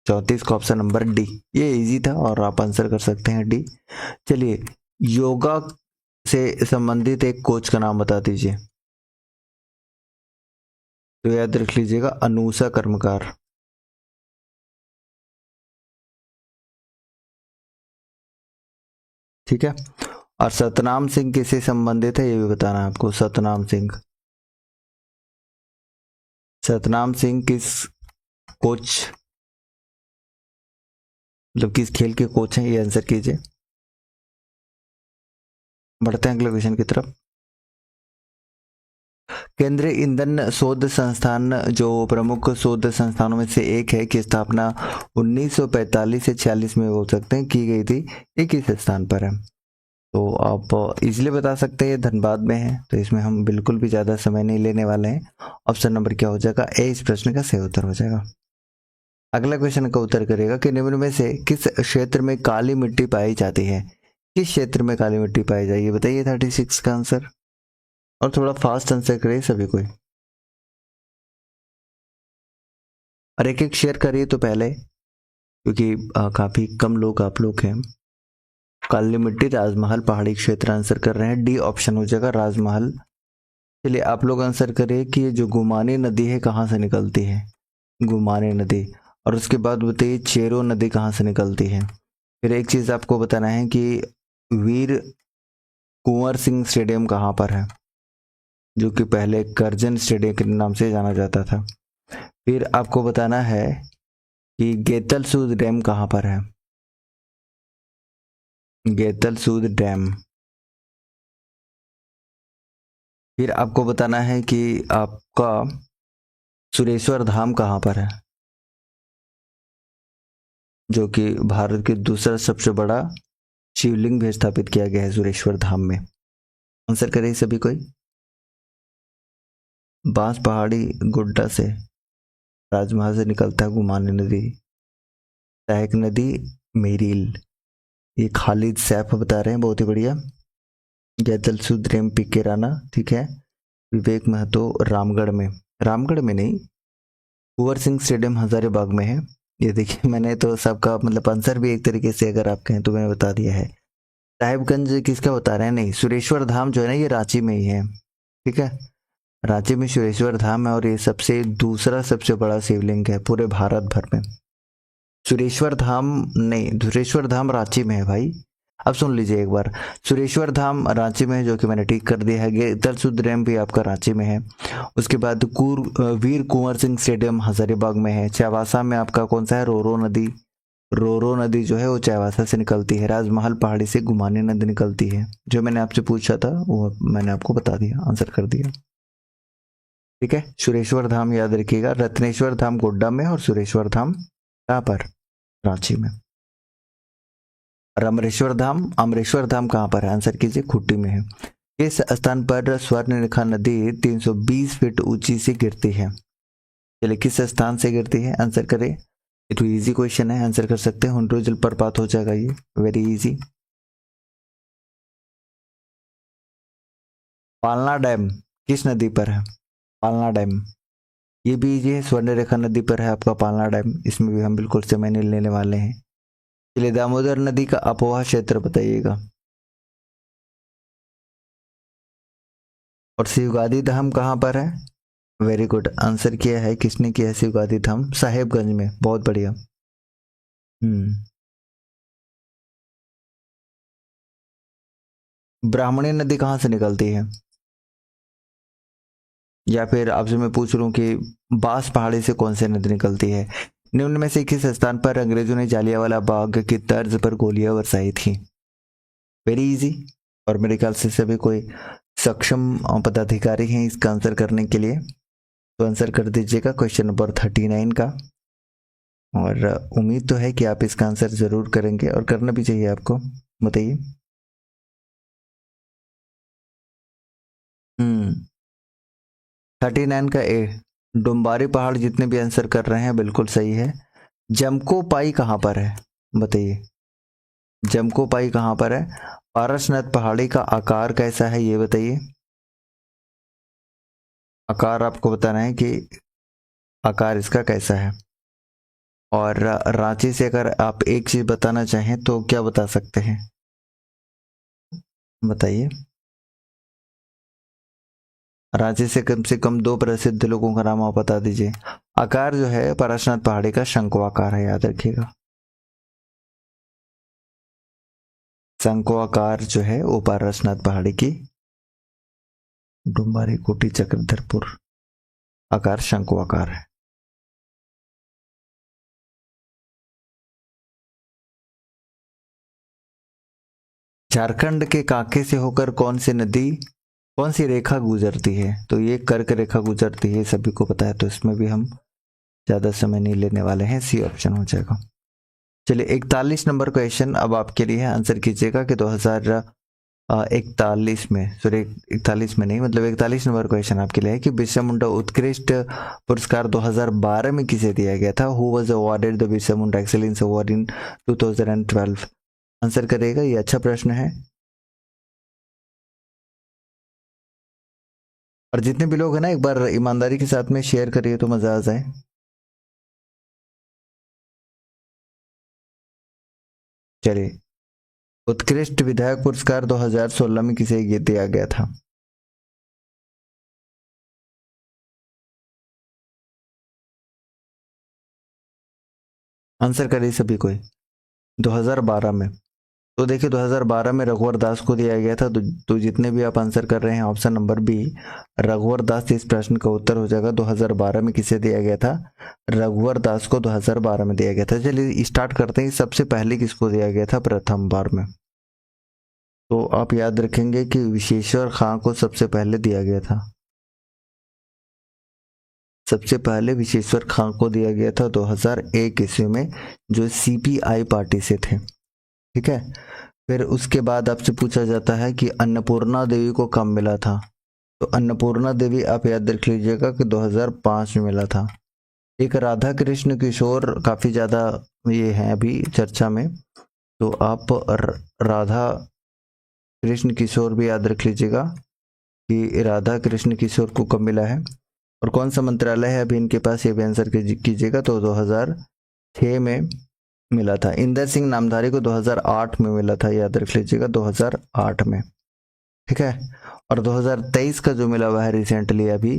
34 का ऑप्शन नंबर डी, ये इजी था और आप आंसर कर सकते हैं डी। चलिए, योगा से संबंधित एक कोच का नाम बता दीजिए। तो याद रख लीजिएगा, अनुषा कर्मकार। ठीक है, और सतनाम सिंह किससे संबंधित है ये भी बताना है आपको। सतनाम सिंह, सतनाम सिंह किस कोच मतलब किस खेल के कोच हैं, ये आंसर कीजिए। बढ़ते हैं अगले क्वेश्चन की तरफ। केंद्रीय ईंधन शोध संस्थान जो प्रमुख शोध संस्थानों में से एक है, की स्थापना 1945 से 46 में बोल सकते हैं की गई थी। ये किस स्थान पर है? तो आप इजीली बता सकते हैं, ये धनबाद में है, तो इसमें हम बिल्कुल भी ज़्यादा समय नहीं लेने वाले हैं। ऑप्शन नंबर क्या हो जाएगा? ए इस प्रश्न का सही उत्तर हो जाएगा। अगला क्वेश्चन का उत्तर करेगा कि निम्न में से किस क्षेत्र में काली मिट्टी पाई जाती है? किस क्षेत्र में काली मिट्टी पाई जाएगी, बताइए 36 का आंसर। और थोड़ा फास्ट आंसर करिए सभी कोई, और एक एक शेयर करिए तो पहले, क्योंकि काफी कम लोग आप लोग हैं। काली मिट्टी राजमहल पहाड़ी क्षेत्र आंसर कर रहे हैं, डी ऑप्शन हो जाएगा राजमहल। चलिए आप लोग आंसर करिए कि ये जो गुमानी नदी है कहाँ से निकलती है? गुमानी नदी। और उसके बाद बताइए चेरो नदी कहाँ से निकलती है? फिर एक चीज आपको बताना है कि वीर कुंवर सिंह स्टेडियम कहाँ पर है, जो कि पहले करजन स्टेडियम के नाम से जाना जाता था। फिर आपको बताना है कि गेतल सूद डैम कहाँ पर है? गेतल सूद डैम। फिर आपको बताना है कि आपका सुरेश्वर धाम कहाँ पर है, जो कि भारत के दूसरा सबसे बड़ा शिवलिंग भी स्थापित किया गया है सुरेश्वर धाम में। आंसर करें सभी कोई। बांस पहाड़ी गुड्डा से राजमहल से निकलता है गुमानी नदी, सहायक नदी मेरील, ये खालिद सैफ बता रहे हैं, बहुत ही बढ़िया। गैदल सुद्रेम पीके राणा, ठीक है। विवेक महतो रामगढ़ में, रामगढ़ में नहीं, कुंवर सिंह स्टेडियम हजारीबाग में है। ये देखिए मैंने तो सबका मतलब आंसर भी एक तरीके से अगर आप कहें तो मैंने बता दिया है। साहिबगंज किसका बता रहे हैं? नहीं, सुरेश्वर धाम जो है ना ये रांची में ही है, ठीक है। रांची में सुरेश्वर धाम है और ये सबसे दूसरा सबसे बड़ा शिवलिंग है पूरे भारत भर में। सुरेश्वर धाम नहीं, सुरेश्वर धाम रांची में है भाई। अब सुन लीजिए एक बार, सुरेश्वर धाम रांची में है, जो कि मैंने ठीक कर दिया है। गेतल सूद डैम भी आपका रांची में है। उसके बाद वीर कुंवर सिंह स्टेडियम हजारीबाग में है। चाईबासा में आपका कौन सा है? रोरो नदी। रोरो नदी जो है वो चाईबासा से निकलती है। राजमहल पहाड़ी से गुमानी नदी निकलती है। जो मैंने आपसे पूछा था वो मैंने आपको बता दिया, आंसर कर दिया, ठीक है। सुरेश्वर धाम याद रखिएगा, रत्नेश्वर धाम गोड्डा में और सुरेश्वर धाम कहाँ पर? रांची में। और अमरेश्वर धाम कहाँ पर है? आंसर कीजिए, खूंटी में है। इस स्थान पर स्वर्णरेखा नदी 320 फीट ऊंची से गिरती है। चलिए किस स्थान से गिरती है, आंसर करें। ये तो इजी क्वेश्चन है, आंसर कर सकते हैं। हुंड्रो जलप्रपात हो जाएगा ये, वेरी इजी। पालना डैम किस नदी पर है? पालना डैम, ये भी इजी है, स्वर्णरेखा नदी पर है आपका पालना डैम। इसमें भी हम बिल्कुल समय नहीं लेने वाले हैं। चलिए दामोदर नदी का अपवाह क्षेत्र बताइएगा। और शिवगादी धाम कहाँ पर है? वेरी गुड, आंसर किया है, किसने किया है? शिवगादी धाम साहेबगंज में, बहुत बढ़िया। ब्राह्मणी नदी कहाँ से निकलती है? या फिर आपसे मैं पूछ लूं कि बांस पहाड़ी से कौन सी नदी निकलती है? निम्न में से किस स्थान पर अंग्रेजों ने जालियांवाला बाग की तर्ज पर गोलियां बरसाई थी? Very easy. और मेरे ख्याल से सभी कोई सक्षम पदाधिकारी हैं इसका आंसर करने के लिए, तो आंसर कर दीजिएगा क्वेश्चन नंबर 39 का। और उम्मीद तो है कि आप इसका आंसर जरूर करेंगे और करना भी चाहिए आपको, बताइए। 39 का ए, डुम्बारी पहाड़, जितने भी आंसर कर रहे हैं बिल्कुल सही है। जमको पाई कहाँ पर है, बताइए। जमको पाई कहाँ पर है? पारसनाथ पहाड़ी का आकार कैसा है ये बताइए। आकार आपको बताना है कि आकार इसका कैसा है। और रांची से अगर आप एक चीज बताना चाहें तो क्या बता सकते हैं, बताइए। रांची से कम दो प्रसिद्ध लोगों का नाम आप बता दीजिए। आकार जो है पारसनाथ पहाड़ी का शंकु आकार है, याद रखिएगा। शंकु आकार जो है वो पारसनाथ पहाड़ी की डुम्बारी कोटी चक्रधरपुर आकार शंकु आकार है। झारखंड के कांके से होकर कौन सी रेखा गुजरती है? तो ये कर्क रेखा गुजरती है, सभी को पता है, तो इसमें भी हम ज्यादा समय नहीं लेने वाले हैं, सी ऑप्शन हो जाएगा। चलिए 41 नंबर क्वेश्चन अब आपके लिए है, आंसर कीजिएगा कि 2041 में, सॉरी 41 में नहीं, मतलब 41 नंबर क्वेश्चन आपके लिए है कि बिरसा मुंडा उत्कृष्ट पुरस्कार 2012 में किसे दिया गया था? Who was awarded the Birsa Munda excellence award in 2012? Answer करेगा, ये अच्छा प्रश्न है। और जितने भी लोग हैं ना, एक बार ईमानदारी के साथ में शेयर करिए तो मजा आ जाए। चलिए, उत्कृष्ट विधायक पुरस्कार 2016 में किसे दिया गया था? आंसर करिए सभी कोई। 2012 में, तो देखिए 2012 में रघुवर दास को दिया गया था। तो जितने भी आप आंसर कर रहे हैं, ऑप्शन नंबर बी रघुवर दास इस प्रश्न का उत्तर हो जाएगा। 2012 में किसे दिया गया था? रघुवर दास को 2012 में दिया गया था। चलिए स्टार्ट करते हैं, सबसे पहले किसको दिया गया था प्रथम बार में? तो आप याद रखेंगे कि विशेश्वर खां को सबसे पहले दिया गया था। सबसे पहले विशेश्वर खां को दिया गया था 2001 ईस्वी में, जो सीपीआई पार्टी से थे। ठीक है, फिर उसके बाद आपसे पूछा जाता है कि अन्नपूर्णा देवी को कब मिला था? तो अन्नपूर्णा देवी आप याद रख लीजिएगा कि 2005 में मिला था। एक राधा कृष्ण किशोर काफी ज्यादा ये है अभी चर्चा में, तो आप राधा कृष्ण किशोर भी याद रख लीजिएगा कि राधा कृष्ण किशोर को कब मिला है, और कौन सा मंत्रालय है अभी इनके पास, ये भी आंसर कीजिएगा। तो 2006 में मिला था। इंदर सिंह नामधारी को 2008 में मिला था, याद रख लीजिएगा 2008 में। ठीक है, और 2023 का जो मिला हुआ है रिसेंटली अभी,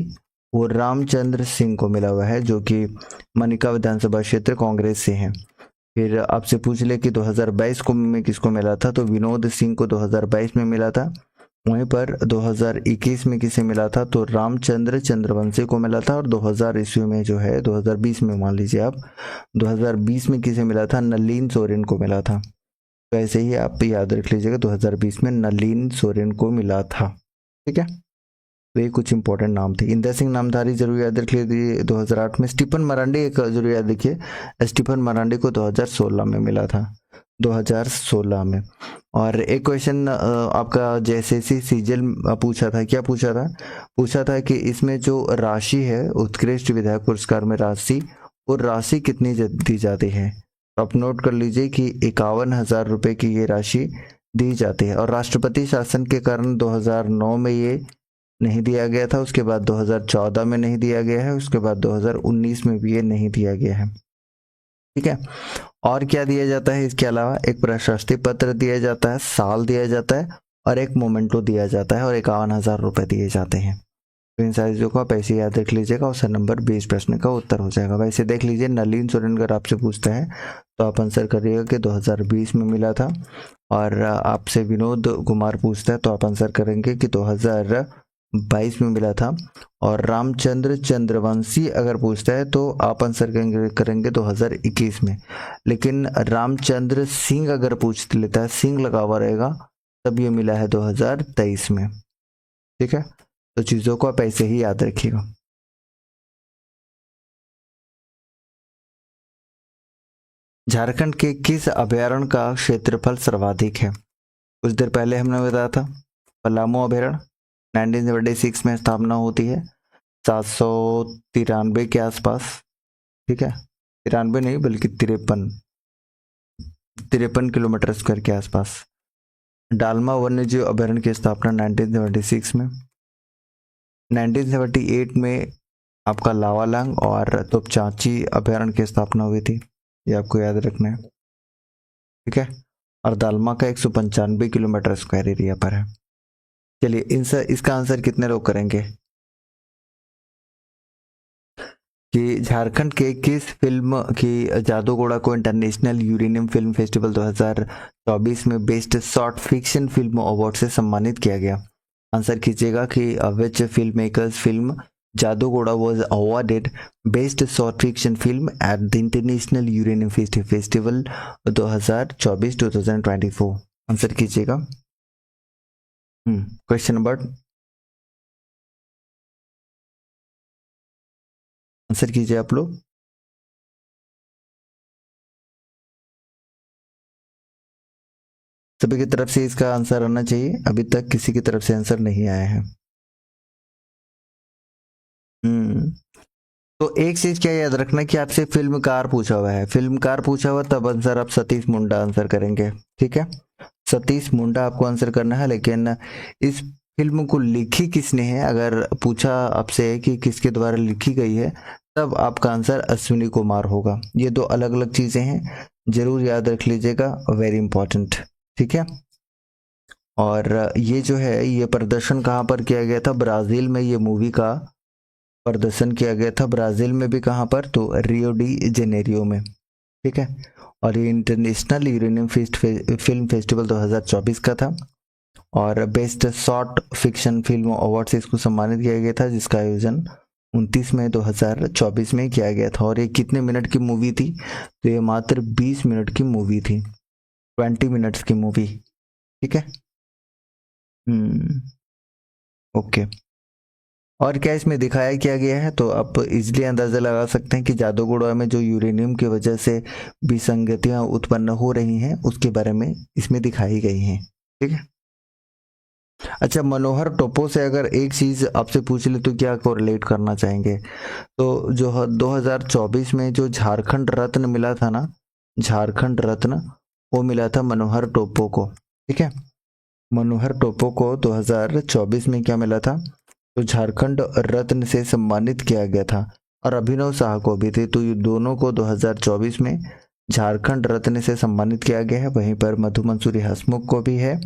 वो रामचंद्र सिंह को मिला हुआ है, जो कि मनिका विधानसभा क्षेत्र कांग्रेस से हैं। फिर आपसे पूछ ले कि 2022 को में किसको मिला था? तो विनोद सिंह को 2022 में मिला था। वहीं पर 2021 में किसे मिला था? तो रामचंद्र चंद्रवंशी को मिला था। और 2000 ईस्वी में जो है, 2020 में मान लीजिए आप, 2020 में किसे मिला था? नलिन सोरेन को मिला था। तो ऐसे ही आप याद रख लीजिएगा 2020 में नलिन सोरेन को मिला था। ठीक है, तो ये कुछ इंपॉर्टेंट नाम थे। इंदर सिंह नामधारी जरूर याद रख लीजिए 2008 में। स्टीफन मरांडी एक जरूर याद रखिए, स्टीफन मरांडी को 2016 में मिला था, 2016 में। और एक क्वेश्चन आपका जैसे सीजल पूछा था, क्या पूछा था? पूछा था कि इसमें जो राशि है उत्कृष्ट विधायक पुरस्कार में राशि, वो राशि कितनी दी जाती है? तो आप नोट कर लीजिए कि 51,000 रुपए की ये राशि दी जाती है। और राष्ट्रपति शासन के कारण 2009 में ये नहीं दिया गया था, उसके बाद 2014 में नहीं दिया गया है, उसके बाद 2019 में भी ये नहीं दिया गया है। ठीक है, और क्या दिया जाता है इसके अलावा? एक प्रशस्ति पत्र दिया जाता है, साल दिया जाता है, और एक मोमेंटो दिया जाता है, और 51,000 रुपए दिए जाते हैं। तो इन सारी चीजों को आप ऐसे याद रख लीजिएगा, और नंबर 20 प्रश्न का उत्तर हो जाएगा। वैसे देख लीजिए, नलिन सोरेन अगर आपसे पूछता है तो आप आंसर करिएगा कि 2020 में मिला था। और आपसे विनोद कुमार पूछता है तो आप आंसर करेंगे कि 2022 में मिला था। और रामचंद्र चंद्रवंशी अगर पूछता है तो आप आंसर करेंगे 2021 में। लेकिन रामचंद्र सिंह अगर पूछ लेता है, सिंह लगा हुआ रहेगा, तब ये मिला है 2023 में। ठीक है, तो चीजों को आप ऐसे ही याद रखिएगा। झारखंड के किस अभयारण्य का क्षेत्रफल सर्वाधिक है? कुछ देर पहले हमने बताया था, पलामू अभयारण्य 1976 में स्थापना होती है, 793 के आसपास। ठीक है, 93 नहीं बल्कि 53 किलोमीटर स्क्वायर के आसपास। डालमा वन्यजीव अभयारण्य की स्थापना 1976 में। 1978 में आपका लावालंग और तोपचांची अभयारण्य की स्थापना हुई थी, ये आपको याद रखना है। ठीक है, और दालमा का 195 किलोमीटर स्क्वायर एरिया पर है। चलिए इसका आंसर कितने लोग करेंगे कि झारखंड के किस फिल्म की जादूगोड़ा को इंटरनेशनल यूरेनियम फिल्म फेस्टिवल 2024 में best short fiction film award से सम्मानित किया गया? आंसर कीजिएगा कि which film makers film Jaduguda was awarded best short fiction film at the International Uranium Festival 2024-2024। Answer कीजिएगा। क्वेश्चन नंबर आंसर कीजिए आप लोग। सभी की तरफ से इसका आंसर आना चाहिए, अभी तक किसी की तरफ से आंसर नहीं आया है। हम्म तो एक चीज क्या याद रखना कि आपसे फिल्मकार पूछा हुआ है, फिल्मकार पूछा हुआ तब आंसर आप सतीश मुंडा आंसर करेंगे, ठीक है। सतीश मुंडा आपको आंसर करना है, लेकिन इस फिल्म को लिखी किसने है, अगर पूछा आपसे कि किसके द्वारा लिखी गई है, तब आपका आंसर अश्विनी कुमार होगा। ये दो अलग अलग चीजें हैं, जरूर याद रख लीजिएगा, वेरी इंपॉर्टेंट, ठीक है। और ये जो है ये प्रदर्शन कहाँ पर किया गया था, ब्राजील में ये मूवी का प्रदर्शन किया गया था, ब्राजील में भी कहाँ पर, तो रियो डी जेनेरियो में, ठीक है। और ये इंटरनेशनल यूरेनियम फिल्म फेस्टिवल 2024 का था, और best short fiction film award से इसको सम्मानित किया गया था, जिसका आयोजन 29 मई 2024 में किया गया था। और ये कितने मिनट की मूवी थी, तो ये मात्र 20 मिनट की मूवी थी, 20 मिनट्स की मूवी, ठीक है। ओके। और क्या इसमें दिखाया क्या गया है, तो आप इजिली अंदाजा लगा सकते हैं कि जादूगोड़ा में जो यूरेनियम की वजह से विसंगतियां उत्पन्न हो रही हैं उसके बारे में इसमें दिखाई गई हैं, ठीक है। अच्छा, मनोहर टोपो से अगर एक चीज आपसे पूछ ले तो क्या कोरिलेट करना चाहेंगे, तो जो 2024 में जो झारखंड रत्न मिला था ना, झारखंड रत्न, वो मिला था मनोहर टोपो को, ठीक है। मनोहर टोपो को 2024 में क्या मिला था, तो झारखंड रत्न से सम्मानित किया गया था। और अभिनव शाह को भी थे, तो ये दोनों को 2024 में झारखंड रत्न से सम्मानित किया गया है। वहीं पर मधु मंसूरी हंसमुख को भी है,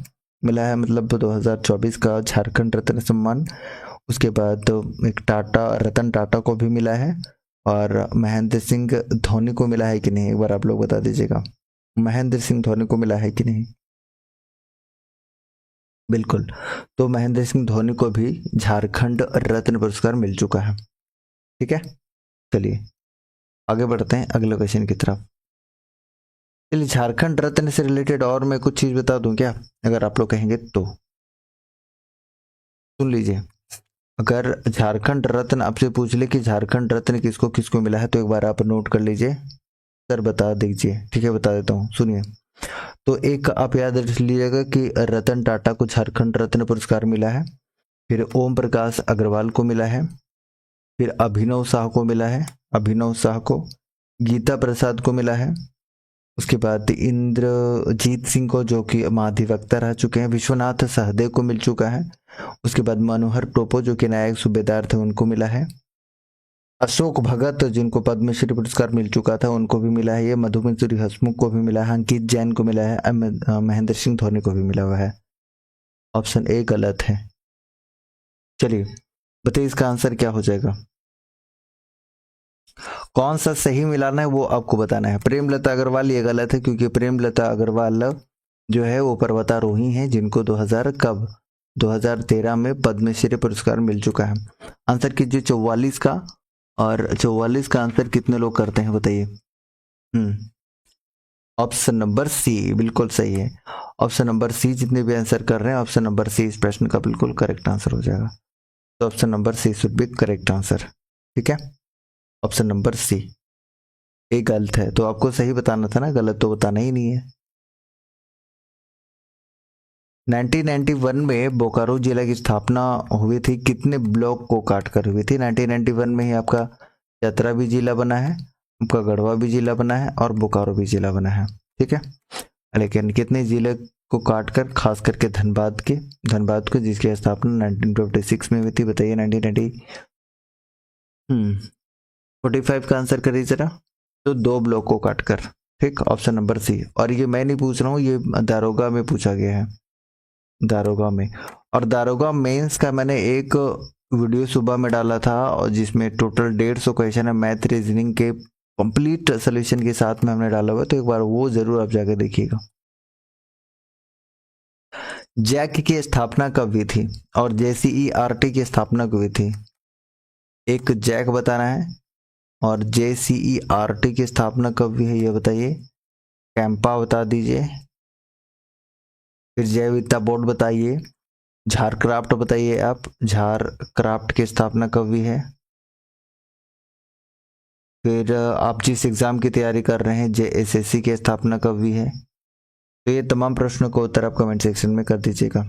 मिला है, मतलब 2024 का झारखंड रत्न सम्मान। उसके बाद तो एक टाटा, रतन टाटा को भी मिला है, और महेंद्र सिंह धोनी को मिला है कि नहीं, एक बार आप लोग बता दीजिएगा, महेंद्र सिंह धोनी को मिला है कि नहीं। बिल्कुल, तो महेंद्र सिंह धोनी को भी झारखंड रत्न पुरस्कार मिल चुका है, ठीक है। चलिए आगे बढ़ते हैं अगले क्वेश्चन की तरफ। चलिए, झारखंड रत्न से रिलेटेड और मैं कुछ चीज बता दूं क्या, अगर आप लोग कहेंगे तो सुन लीजिए। अगर झारखंड रत्न आपसे पूछ ले कि झारखंड रत्न किसको किसको मिला है, तो एक बार आप नोट कर लीजिए, सर बता दीजिए, ठीक है, बता देता हूँ, सुनिए। तो एक आप याद रख लीजिएगा कि रतन टाटा को झारखंड रत्न पुरस्कार मिला है, फिर ओम प्रकाश अग्रवाल को मिला है, फिर अभिनव शाह को मिला है, अभिनव शाह को, गीता प्रसाद को मिला है, उसके बाद इंद्रजीत सिंह को, जो कि महाधिवक्ता रह चुके हैं, विश्वनाथ सहदेव को मिल चुका है, उसके बाद मनोहर टोपो जो कि नायक सूबेदार थे उनको मिला है, अशोक भगत जिनको पद्मश्री पुरस्कार मिल चुका था उनको भी मिला है, ये मधु मंसूरी हंसमुख को भी मिला है, अंकित जैन को मिला है, महेंद्र सिंह धोनी को भी मिला हुआ है। ऑप्शन ए गलत है। चलिए बताइए इसका आंसर क्या हो जाएगा, कौन सा सही मिलाना है वो आपको बताना है। प्रेमलता अग्रवाल ये गलत है, क्योंकि प्रेमलता अग्रवाल जो है वो पर्वतारोही हैं, जिनको 2000 कब 2013 में पद्मश्री पुरस्कार मिल चुका है। आंसर कीजिए 44 का, और 44 का आंसर कितने लोग करते हैं बताइए। ऑप्शन नंबर सी बिल्कुल सही है। ऑप्शन नंबर सी जितने भी आंसर कर रहे हैं, ऑप्शन नंबर सी इस प्रश्न का बिल्कुल करेक्ट आंसर हो जाएगा। तो option number C should be correct answer, ठीक है। ऑप्शन नंबर सी, ये गलत है, तो आपको सही बताना था ना, गलत तो बताना ही नहीं है। 1991 में बोकारो जिला की स्थापना हुई थी, कितने ब्लॉक को काट कर हुई थी। 1991 में ही आपका चतरा भी जिला बना है, आपका गढ़वा भी जिला बना है, और बोकारो भी जिला बना है, ठीक है। लेकिन कितने जिले को काट कर, खास करके धनबाद के जिसकी स्थापना 1956 में हुई थी, बताइए 1990। 45 का आंसर करिए जरा, तो दो ब्लॉक को काट कर, ठीक, ऑप्शन नंबर सी। और ये मैं नहीं पूछ रहा हूँ, ये दारोगा में पूछा गया है, दारोगा में। और दारोगा मेंस का मैंने एक वीडियो सुबह में डाला था, और जिसमें टोटल 150 क्वेश्चन है मैथ रीजनिंग के कंप्लीट सोल्यूशन के साथ में हमने डाला हुआ है, तो एक बार वो जरूर आप जाकर देखिएगा। जैक की स्थापना कब हुई थी, और JCERT की स्थापना कब हुई थी। एक जैक बताना है, और JCERT की स्थापना कब हुई है ये बताइए। कैंपा बता दीजिए, फिर जैव विविधता बोर्ड बताइए, झारक्राफ्ट बताइए आप, झारक्राफ्ट की स्थापना कब हुई है? फिर आप जिस एग्जाम की तैयारी कर रहे हैं JSSC की स्थापना कब हुई है? तो ये तमाम प्रश्नों का उत्तर आप कमेंट सेक्शन में कर दीजिएगा।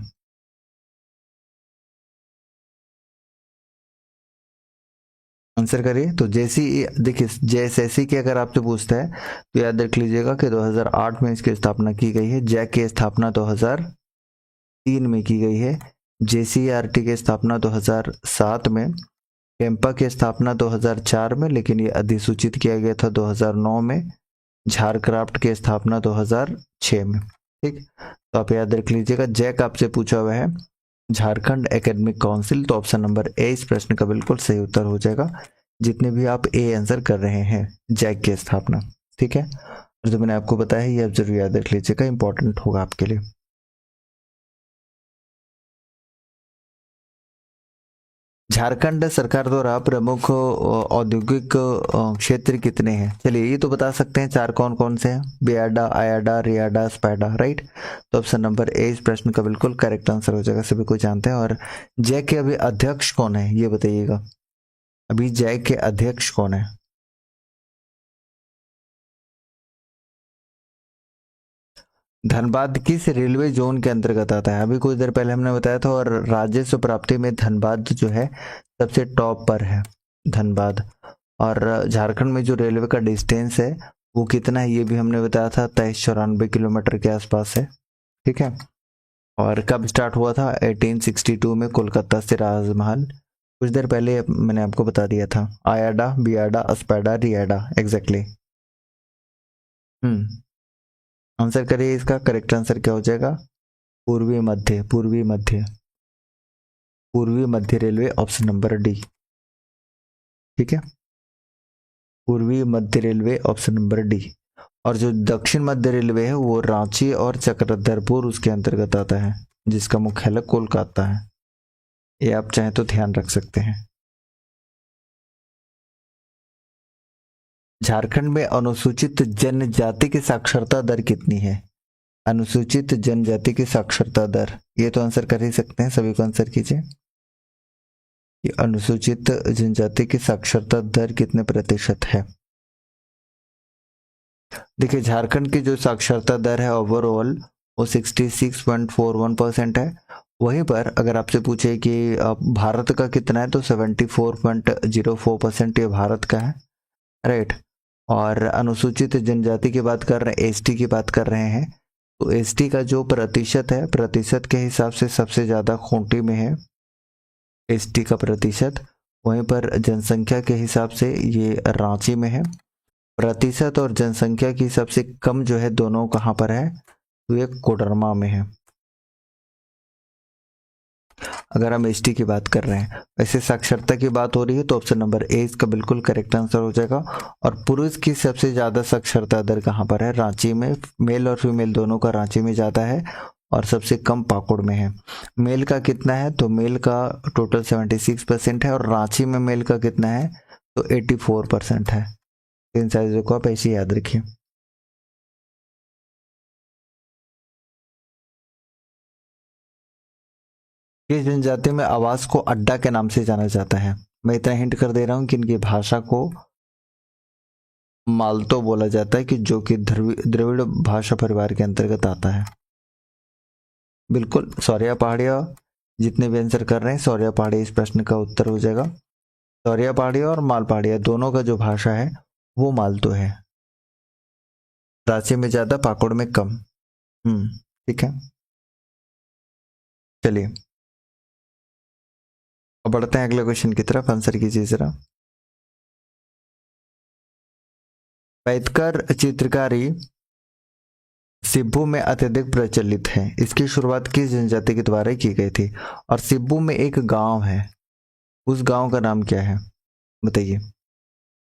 आंसर करिए। तो जैसी देखिए JSSC की अगर आपसे पूछता है तो याद रख लीजिएगा कि 2008 में इसकी स्थापना की गई है। जैक की स्थापना 2003 में की गई है। JCERT की स्थापना 2007 में। कैंपा की स्थापना 2004 में, लेकिन ये अधिसूचित किया गया था 2009 में। झारक्राफ्ट की स्थापना 2006 में। ठीक, तो आप याद रख लीजिएगा। जैक आपसे पूछा हुआ है झारखंड एकेडमिक काउंसिल, तो ऑप्शन नंबर ए इस प्रश्न का बिल्कुल सही उत्तर हो जाएगा, जितने भी आप ए आंसर कर रहे हैं। जैक की स्थापना, ठीक है। और जो मैंने आपको बताया ये आप जरूर याद रख लीजिएगा, इंपॉर्टेंट होगा आपके लिए। झारखंड सरकार द्वारा प्रमुख औद्योगिक क्षेत्र कितने हैं? चलिए ये तो बता सकते हैं, चार कौन कौन से हैं? बियाडा, आयाडा, रियाडा, स्पाइडा, राइट। तो ऑप्शन नंबर ए इस प्रश्न का बिल्कुल करेक्ट आंसर हो जाएगा, सभी को जानते हैं। और जैक के अभी अध्यक्ष कौन है ये बताइएगा, अभी जैक के अध्यक्ष कौन है? धनबाद किस रेलवे जोन के अंतर्गत आता है? अभी कुछ देर पहले हमने बताया था। और राजस्व प्राप्ति में धनबाद जो है सबसे टॉप पर है, धनबाद। और झारखंड में जो रेलवे का डिस्टेंस है वो कितना है ये भी हमने बताया था, 2394 किलोमीटर के आसपास है, ठीक है। और कब स्टार्ट हुआ था? 1862 में, कोलकाता से राजमहल। कुछ देर पहले मैंने आपको बता दिया था। आयाडा, बियाडा, अस्पाडा, रियाडा, एग्जैक्टली। आंसर करिए, इसका करेक्ट आंसर क्या हो जाएगा? पूर्वी मध्य, पूर्वी मध्य, पूर्वी मध्य रेलवे, ऑप्शन नंबर डी, ठीक है। पूर्वी मध्य रेलवे, ऑप्शन नंबर डी। और जो दक्षिण मध्य रेलवे है वो रांची और चक्रधरपुर उसके अंतर्गत आता है, जिसका मुख्यालय कोलकाता है। ये आप चाहें तो ध्यान रख सकते हैं। झारखंड में अनुसूचित जनजाति की साक्षरता दर कितनी है? अनुसूचित जनजाति की साक्षरता दर, ये तो आंसर कर ही सकते हैं, सभी को आंसर कीजिए। कि अनुसूचित जनजाति की साक्षरता दर कितने प्रतिशत है? देखिए झारखंड की जो साक्षरता दर है ओवरऑल वो 66.41% है। वहीं पर अगर आपसे पूछे कि भारत का कितना है तो 74.04% ये भारत का है, राइट। और अनुसूचित जनजाति की बात कर रहे हैं, एसटी की बात कर रहे हैं, तो एसटी का जो प्रतिशत है, प्रतिशत के हिसाब से सबसे ज्यादा खूंटी में है एसटी का प्रतिशत। वहीं पर जनसंख्या के हिसाब से ये रांची में है। प्रतिशत और जनसंख्या के हिसाब से कम जो है दोनों कहाँ पर है? तो ये कोडरमा में है, अगर हम एसटी की बात कर रहे हैं। वैसे साक्षरता की बात हो रही है तो ऑप्शन नंबर ए इसका बिल्कुल करेक्ट आंसर हो जाएगा। और पुरुष की सबसे ज्यादा साक्षरता दर कहाँ पर है? रांची में। मेल और फीमेल दोनों का रांची में ज्यादा है और सबसे कम पाकुड़ में है। मेल का कितना है? तो मेल का टोटल 76% है, और रांची में मेल का कितना है? तो 84% है। इन साइजों को आप ऐसे याद रखिए। किस जनजाति में आवास को अड्डा के नाम से जाना जाता है? मैं इतना हिंट कर दे रहा हूं कि इनकी भाषा को मालतो बोला जाता है, कि जो कि द्रविड़ भाषा परिवार के अंतर्गत आता है। बिल्कुल सौरिया पहाड़िया, जितने भी आंसर कर रहे हैं सौरिया पहाड़ी इस प्रश्न का उत्तर हो जाएगा। सौरिया पहाड़िया और माल पहाड़िया दोनों का जो भाषा है वो मालतो है, रांची में ज्यादा, पाकुड़ में कम। ठीक है, चलिए अब बढ़ते हैं अगले क्वेश्चन की तरफ, आंसर कीजिए जरा। पैतकर चित्रकारी सिब्बू में अत्यधिक प्रचलित है, इसकी शुरुआत किस जनजाति के द्वारा की गई थी? और सिब्बू में एक गांव है, उस गांव का नाम क्या है बताइए?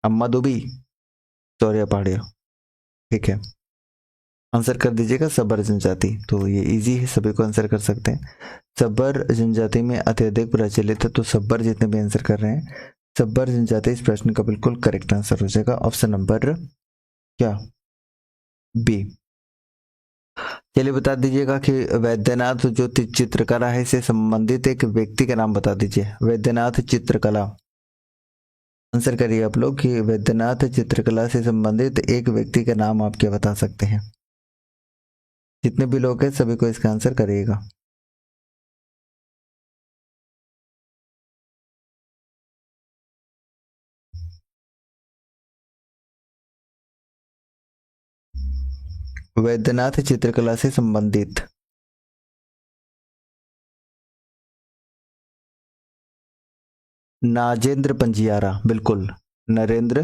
अम्मा दुबी, सौर्या पहाड़िया, ठीक है। आंसर कर दीजिएगा सब्बर जनजाति, तो ये इजी है, सभी को आंसर कर सकते हैं। सब्बर जनजाति में अत्यधिक प्रचलित है, तो सब्बर जितने भी आंसर कर रहे हैं सब्बर जनजाति इस प्रश्न का बिल्कुल करेक्ट आंसर हो जाएगा, ऑप्शन नंबर क्या? बी। चलिए बता दीजिएगा कि वैद्यनाथ जो चित्रकला है इससे संबंधित एक व्यक्ति का नाम बता दीजिए। वैद्यनाथ चित्रकला, आंसर करिए आप लोग कि वैद्यनाथ चित्रकला से संबंधित एक व्यक्ति का नाम आप क्या बता सकते हैं। जितने भी लोग हैं सभी को इसका आंसर करिएगा। वैद्यनाथ चित्रकला से संबंधित नाजेंद्र पंजियारा, बिल्कुल नरेंद्र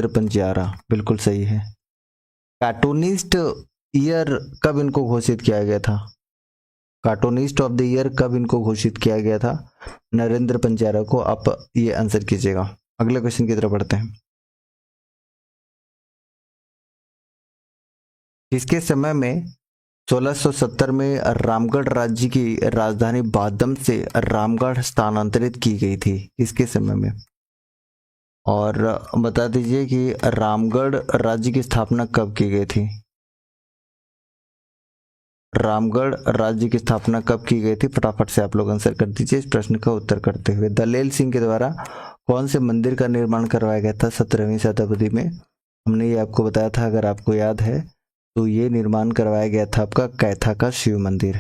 पंजियारा बिल्कुल सही है। कार्टूनिस्ट ईयर कब इनको घोषित किया गया था? कार्टूनिस्ट ऑफ द ईयर कब इनको घोषित किया गया था? नरेंद्र पंजियारा को आप ये आंसर कीजिएगा। अगले क्वेश्चन की तरफ बढ़ते हैं। किसके समय में 1670 में रामगढ़ राज्य की राजधानी बादम से रामगढ़ स्थानांतरित की गई थी? किसके समय में? और बता दीजिए कि रामगढ़ राज्य की स्थापना कब की गई थी? रामगढ़ राज्य की स्थापना कब की गई थी? फटाफट से आप लोग आंसर कर दीजिए इस प्रश्न का उत्तर करते हुए। दलेल सिंह के द्वारा कौन से मंदिर का निर्माण करवाया गया था 17वीं शताब्दी में? हमने ये आपको बताया था, अगर आपको याद है तो ये निर्माण करवाया गया था आपका कैथा का शिव मंदिर।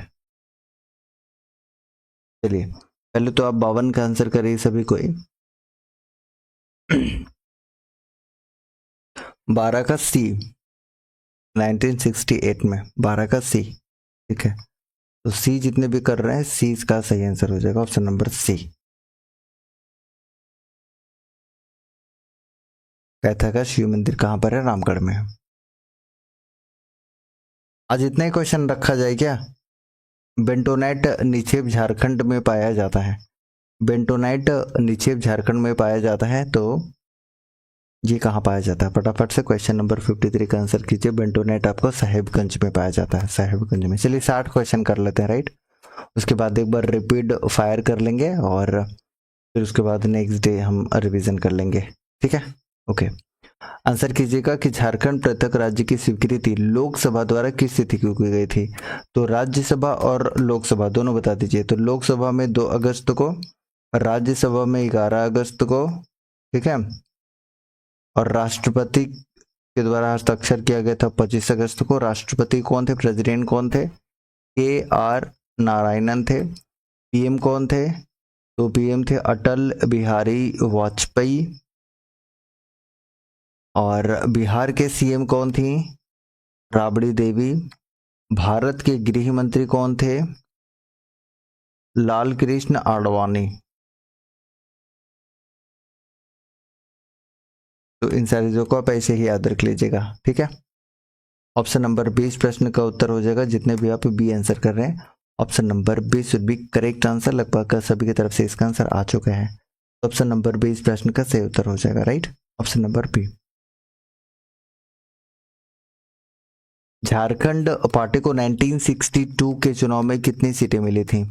चलिए पहले तो आप 52 का आंसर करिए सभी कोई। 12 का सी, 1968 में 12 का सी। ठीक है, तो सी जितने भी कर रहे हैं सी इसका सही आंसर हो जाएगा, ऑप्शन नंबर सी। कैथा का शिव मंदिर कहां पर है? रामगढ़ में। आज इतना ही क्वेश्चन रखा जाए क्या? बेंटोनाइट निक्षेप झारखंड में पाया जाता है। बेंटोनाइट निक्षेप झारखंड में पाया जाता है, तो ये कहाँ पाया जाता है? फटाफट से क्वेश्चन नंबर 53 का आंसर कीजिए। बेंटोनाइट आपको साहेबगंज में पाया जाता है, साहेबगंज में। चलिए 60 क्वेश्चन कर लेते हैं, राइट। उसके बाद एक बार रिपीट फायर कर लेंगे और फिर उसके बाद नेक्स्ट डे हम रिवीजन कर लेंगे, ठीक है। ओके, आंसर कीजिएगा कि झारखंड पृथक राज्य की स्वीकृति लोकसभा द्वारा किस तिथि को की गई थी? तो राज्यसभा और लोकसभा दोनों बता दीजिए। तो लोकसभा में 2 अगस्त को, राज्यसभा में 11 अगस्त को, ठीक है। और राष्ट्रपति के द्वारा हस्ताक्षर किया गया था 25 अगस्त को। राष्ट्रपति कौन थे? प्रेसिडेंट कौन थे? KR नारायणन थे। पीएम कौन थे? तो पीएम थे अटल बिहारी वाजपेयी। और बिहार के सीएम कौन थी? राबड़ी देवी। भारत के गृह मंत्री कौन थे? लाल कृष्ण आडवाणी। तो इन सारी चीजों को आप ऐसे ही याद रख लीजिएगा, ठीक है। ऑप्शन नंबर 20 प्रश्न का उत्तर हो जाएगा। जितने भी आप बी आंसर कर रहे हैं, option number 20 should be correct answer. लगभग सभी की तरफ से इसका आंसर आ चुका है। ऑप्शन नंबर 20 प्रश्न का सही उत्तर हो जाएगा, right, option number B. Jharkhand party को 1962 के चुनाव में कितनी सीटें मिली थी?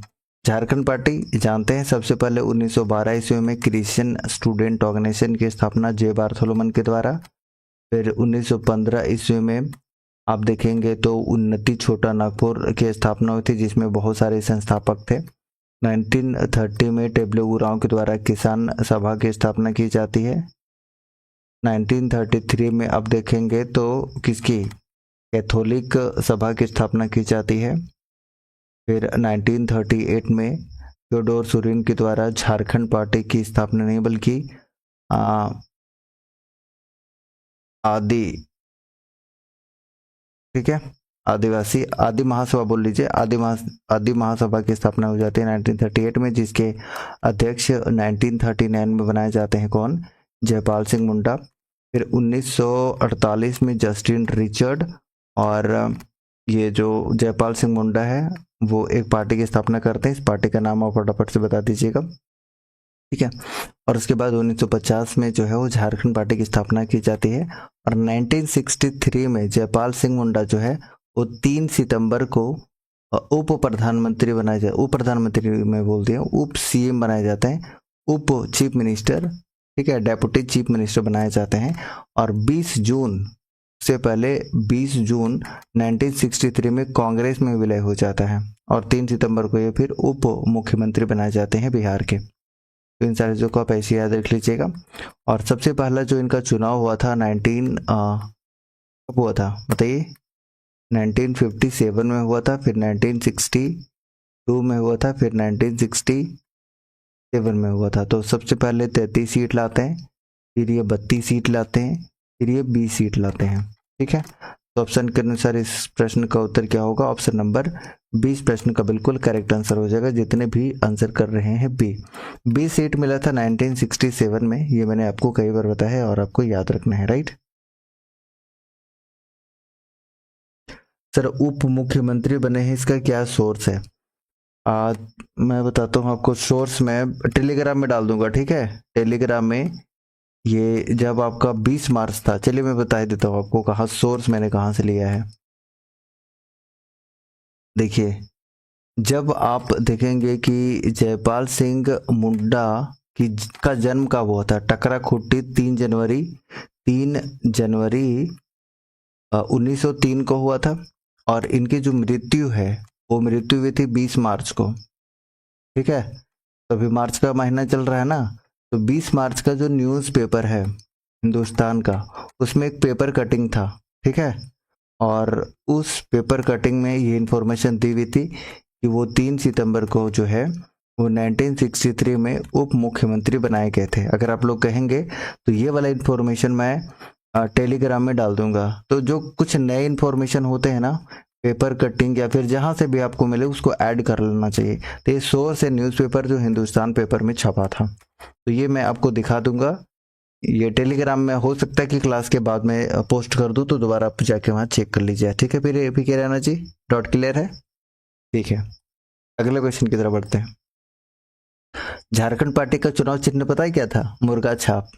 झारखंड पार्टी जानते हैं सबसे पहले 1912 ईस्वी में क्रिश्चियन स्टूडेंट ऑर्गेनाइजेशन की स्थापना जे बार्थोलोमन के द्वारा। फिर 1915 ईस्वी में आप देखेंगे तो उन्नति छोटा नागपुर की स्थापना हुई थी, जिसमें बहुत सारे संस्थापक थे। 1930 में टेबले गुराओं के द्वारा किसान सभा की स्थापना की जाती है। 1933 में आप देखेंगे तो किसकी, कैथोलिक सभा की स्थापना की जाती है। फिर 1938 में थियोडोर सुरीन के द्वारा झारखंड पार्टी की स्थापना नहीं बल्कि आदि, ठीक है, आदिवासी आदि महासभा बोल लीजिए, आदि महासभा की स्थापना हो जाती है 1938 में, जिसके अध्यक्ष 1939 में बनाए जाते हैं कौन? जयपाल सिंह मुंडा। फिर 1948 में जस्टिन रिचर्ड, और ये जो जयपाल सिंह मुंडा है वो एक पार्टी की स्थापना करते हैं। इस पार्टी का नाम आप फटाफट से बता दीजिएगा, ठीक है। और उसके बाद 1950 में जो है वो झारखंड पार्टी की स्थापना की जाती है। और 1963 में जयपाल सिंह मुंडा जो है वो 3 सितंबर को उप प्रधानमंत्री बनाए जाते, उप प्रधानमंत्री में बोल दिया, उप सीएम बनाए जाते हैं, उप चीफ मिनिस्टर, ठीक है, डेप्यूटी चीफ मिनिस्टर बनाए जाते हैं। और 20 जून से पहले 20 जून 1963 में कांग्रेस में विलय हो जाता है और 3 सितंबर को ये फिर उप मुख्यमंत्री बनाए जाते हैं बिहार के। तो इन सारी चीज़ों को आप ऐसे याद रख लीजिएगा। और सबसे पहला जो इनका चुनाव हुआ था कब हुआ था बताइए? 1957 में हुआ था, फिर 1962 में हुआ था, फिर 1967 में हुआ था। तो सबसे पहले 33 सीट लाते हैं, फिर ये 32 सीट लाते हैं, फिर ये 20 सीट लाते हैं। ठीक है, तो ऑप्शन के अनुसार इस प्रश्न का उत्तर क्या होगा? ऑप्शन नंबर 20 प्रश्न का बिल्कुल करेक्ट आंसर हो जाएगा, जितने भी आंसर कर रहे हैं बी। 20 सीट मिला था 1967 में, ये मैंने आपको कई बार बताया है और आपको याद रखना है, राइट। सर उप मुख्यमंत्री बने हैं, इसका क्या सोर्स है? मैं बताता हूँ आपको। सोर्स मैं टेलीग्राम में डाल दूंगा, ठीक है। टेलीग्राम में ये जब आपका 20 मार्च था, चलिए मैं बता ही देता हूँ आपको कहाँ सोर्स मैंने कहाँ से लिया है। देखिए, जब आप देखेंगे कि जयपाल सिंह मुंडा का जन्म कब हुआ था? टकरा खुट्टी 3 जनवरी 1903 को हुआ था, और इनकी जो मृत्यु है वो मृत्यु हुई थी 20 मार्च को। ठीक है, तो अभी मार्च का महीना चल रहा है ना, तो 20 मार्च का जो न्यूज़पेपर है हिंदुस्तान का, उसमें एक पेपर कटिंग था। ठीक है, और उस पेपर कटिंग में ये इंफॉर्मेशन दी हुई थी कि वो 3 सितंबर को जो है वो 1963 में उप मुख्यमंत्री बनाए गए थे। अगर आप लोग कहेंगे तो ये वाला इंफॉर्मेशन मैं टेलीग्राम में डाल दूंगा। तो जो कुछ नए इंफॉर्मेशन होते हैं ना, पेपर कटिंग या फिर जहां से भी आपको मिले उसको ऐड कर लेना चाहिए। तो ये सोर्स है न्यूज़पेपर जो हिंदुस्तान पेपर में छपा था, तो ये मैं आपको दिखा दूंगा। ये टेलीग्राम में हो सकता है कि क्लास के बाद में पोस्ट कर दूं, तो दोबारा आप जाके वहां चेक कर लीजिए। ठीक है, फिर पी के रहना जी, डॉट क्लियर है? ठीक है, अगले क्वेश्चन की तरफ बढ़ते हैं। झारखंड पार्टी का चुनाव चिन्ह पता है क्या था? मुर्गा छाप।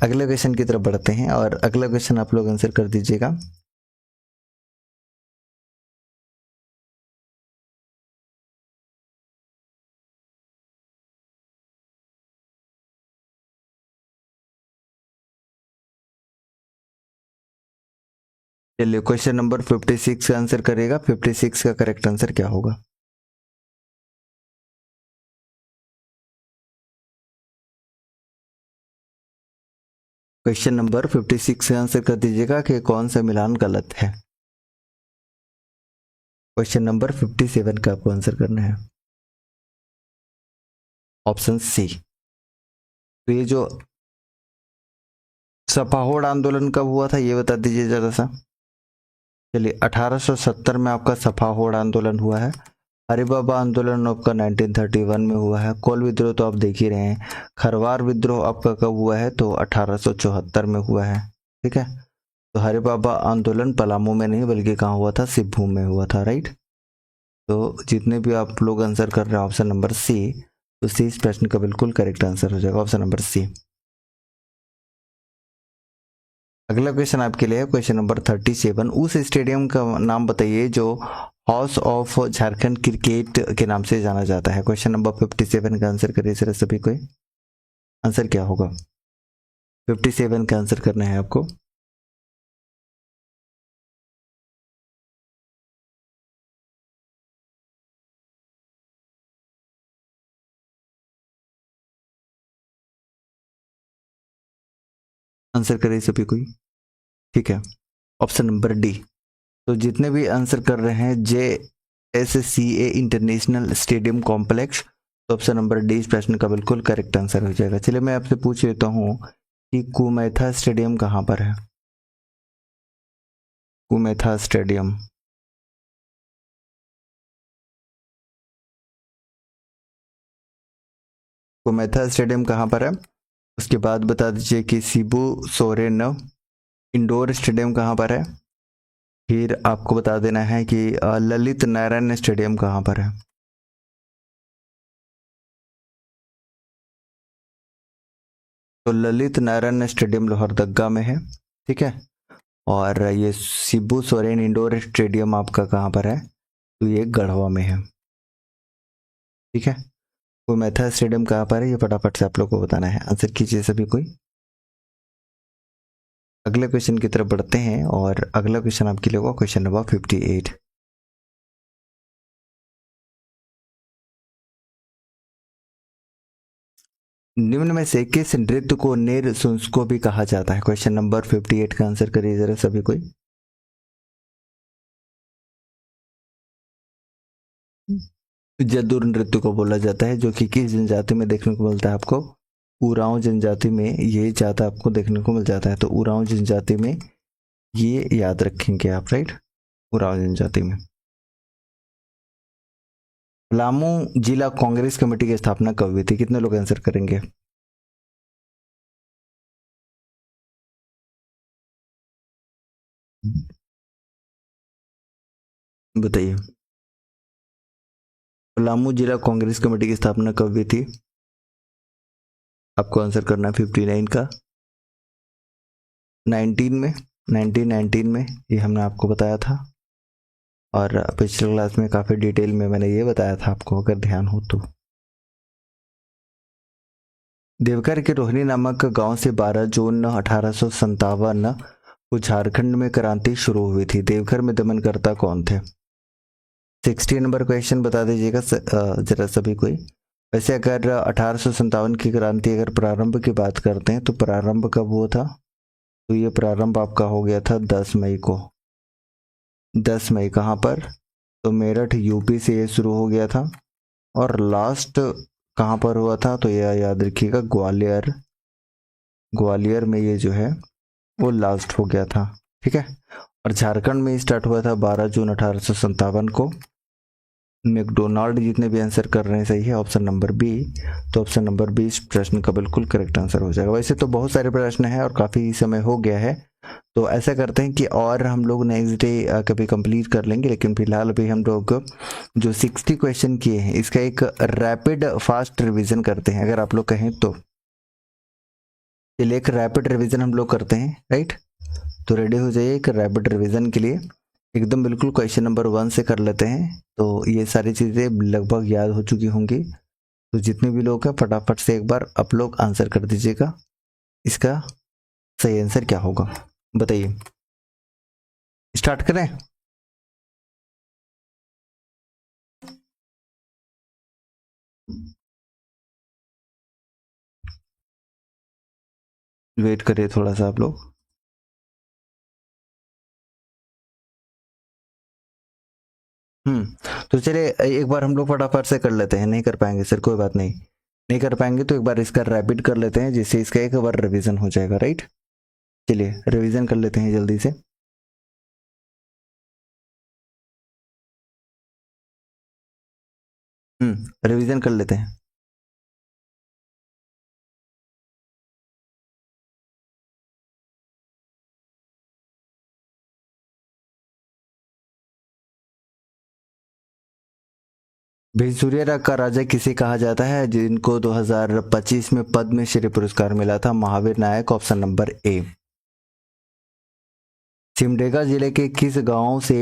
अगले क्वेश्चन की तरफ बढ़ते हैं और अगला क्वेश्चन आप लोग आंसर कर दीजिएगा। चलिए, क्वेश्चन नंबर 56 का आंसर करेगा। 56 का करेक्ट आंसर क्या होगा? क्वेश्चन नंबर 56 का आंसर कर दीजिएगा कि कौन सा मिलान गलत है। क्वेश्चन नंबर 57 का आपको आंसर करना है, ऑप्शन सी। तो ये जो सपाहोड़ आंदोलन कब हुआ था ये बता दीजिए जरा सा। चलिए, 1870 में आपका सपाहोड़ आंदोलन हुआ है। हरिबाबा आंदोलन आपका 1931 में हुआ है। कोल विद्रोह तो आप देख ही रहे हैं। खरवार विद्रोह आपका कब हुआ है? तो 1874 में हुआ है। ठीक है, तो हरिबाबा आंदोलन पलामू में नहीं बल्कि कहाँ हुआ था? सिभूम में हुआ था, राइट। तो जितने भी आप लोग आंसर कर रहे हैं ऑप्शन नंबर सी, तो सी इस प्रश्न का बिल्कुल करेक्ट आंसर हो जाएगा, ऑप्शन नंबर सी। अगला क्वेश्चन आपके लिए है क्वेश्चन नंबर 37। उस स्टेडियम का नाम बताइए जो हाउस ऑफ झारखंड क्रिकेट के नाम से जाना जाता है। क्वेश्चन नंबर 57 का आंसर करिए सर सभी कोई। आंसर क्या होगा? 57 का आंसर करना है आपको। आंसर करिए सभी कोई। ठीक है, ऑप्शन नंबर डी। तो जितने भी आंसर कर रहे हैं JSCA इंटरनेशनल स्टेडियम कॉम्प्लेक्स, तो ऑप्शन नंबर डी इस प्रश्न का बिल्कुल करेक्ट आंसर हो जाएगा। चलिए मैं आपसे पूछ लेता हूँ कि कुमेथा स्टेडियम कहाँ पर है? कुमेथा स्टेडियम, कुमेथा स्टेडियम कहाँ पर है? उसके बाद बता दीजिए कि शिबू सोरेन इंडोर स्टेडियम कहाँ पर है। फिर आपको बता देना है कि ललित नारायण स्टेडियम कहाँ पर है। तो ललित नारायण स्टेडियम लोहरदगा में है। ठीक है, और ये शिबू सोरेन इंडोर स्टेडियम आपका कहाँ पर है? तो ये गढ़वा में है। ठीक है, वो मैथा स्टेडियम कहाँ पर है, ये फटाफट से आप लोग को बताना है। आंसर कीजिए सभी कोई। अगले क्वेश्चन की तरफ बढ़ते हैं और अगला क्वेश्चन आपके लिए होगा क्वेश्चन नंबर 58। निम्न में से किस नृत्य को नेर सुंस्को भी कहा जाता है? क्वेश्चन नंबर 58 का आंसर करिए जरा सभी कोई। जदुर नृत्य को बोला जाता है, जो कि किस जनजाति में देखने को मिलता है आपको? उरांव जनजाति में ये ज्यादा आपको देखने को मिल जाता है। तो उरांव जनजाति में ये याद रखेंगे आप, राइट? उरांव जनजाति में। पलामू जिला कांग्रेस कमेटी की स्थापना कब हुई थी? कितने लोग आंसर करेंगे? बताइए। पलामू जिला कांग्रेस कमेटी की स्थापना कब हुई थी? आपको आंसर करना है 59 का। 19 में, 1919 में, ये हमने आपको बताया था। और पिछले क्लास में काफी डिटेल में मैंने ये बताया था आपको, अगर ध्यान हो तो। देवघर के रोहिणी नामक गांव से 12 जून 1857 को झारखंड में क्रांति शुरू हुई थी। देवघर में दमनकर्ता कौन थे? 60 नंबर क्वेश्चन बता दीजिएगा जरा सभी कोई। वैसे अगर 1857 की क्रांति अगर प्रारंभ की बात करते हैं तो प्रारंभ कब हुआ था? तो ये प्रारंभ आपका हो गया था 10 मई को। 10 मई कहाँ पर? तो मेरठ यूपी से ये शुरू हो गया था। और लास्ट कहाँ पर हुआ था? तो यह याद रखिएगा, ग्वालियर। ग्वालियर में ये जो है वो लास्ट हो गया था। ठीक है। और झारखंड में स्टार्ट हुआ था 12 जून 1857 को। मैकडोनाल्ड जितने भी आंसर कर रहे हैं सही है, ऑप्शन नंबर बी। तो ऑप्शन नंबर बी इस प्रश्न का बिल्कुल करेक्ट आंसर हो जाएगा। वैसे तो बहुत सारे प्रश्न हैं और काफ़ी समय हो गया है, तो ऐसा करते हैं कि और हम लोग नेक्स्ट डे कभी कंप्लीट कर लेंगे, लेकिन फिलहाल अभी हम लोग जो 60 क्वेश्चन किए हैं इसका एक रैपिड फास्ट रिवीजन करते हैं, अगर आप लोग कहें तो। चलिए एक रैपिड रिवीजन हम लोग करते हैं, राइट? तो रेडी हो जाइए एक रैपिड रिवीजन के लिए। एकदम बिल्कुल क्वेश्चन नंबर 1 से कर लेते हैं। तो ये सारी चीज़ें लगभग याद हो चुकी होंगी, तो जितने भी लोग हैं फटाफट से एक बार आप लोग आंसर कर दीजिएगा। इसका सही आंसर क्या होगा बताइए। स्टार्ट करें? वेट करिए थोड़ा सा आप लोग। तो चलिए एक बार हम लोग फटाफट से कर लेते हैं। नहीं कर पाएंगे सर, कोई बात नहीं। नहीं कर पाएंगे तो एक बार इसका रैपिड कर लेते हैं, जिससे इसका एक बार रिवीजन हो जाएगा, राइट? चलिए रिवीजन कर लेते हैं जल्दी से। रिवीजन कर लेते हैं। भेसूरिया का राजा किसे कहा जाता है, जिनको 2025 में पद्म श्री पुरस्कार मिला था? महावीर नायक, ऑप्शन नंबर ए। सिमडेगा जिले के किस गांव से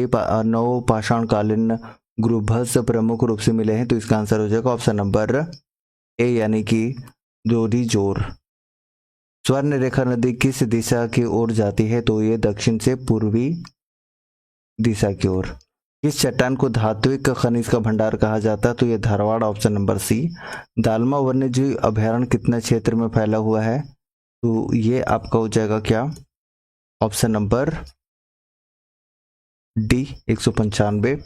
नव पाषाणकालीन गुरुभस प्रमुख रूप से मिले हैं? तो इसका आंसर हो जाएगा ऑप्शन नंबर ए, यानी कि जोरी जोर। स्वर्ण रेखा नदी किस दिशा की ओर जाती है? तो ये दक्षिण से पूर्वी दिशा की ओर। किस चट्टान को धात्विक खनिज का भंडार कहा जाता है? तो ये Dharwad, option number C. Dalma वन्य जीव अभ्यारण्य कितने क्षेत्र में फैला हुआ है? तो ये आपका हो जाएगा क्या? Option number D, 195।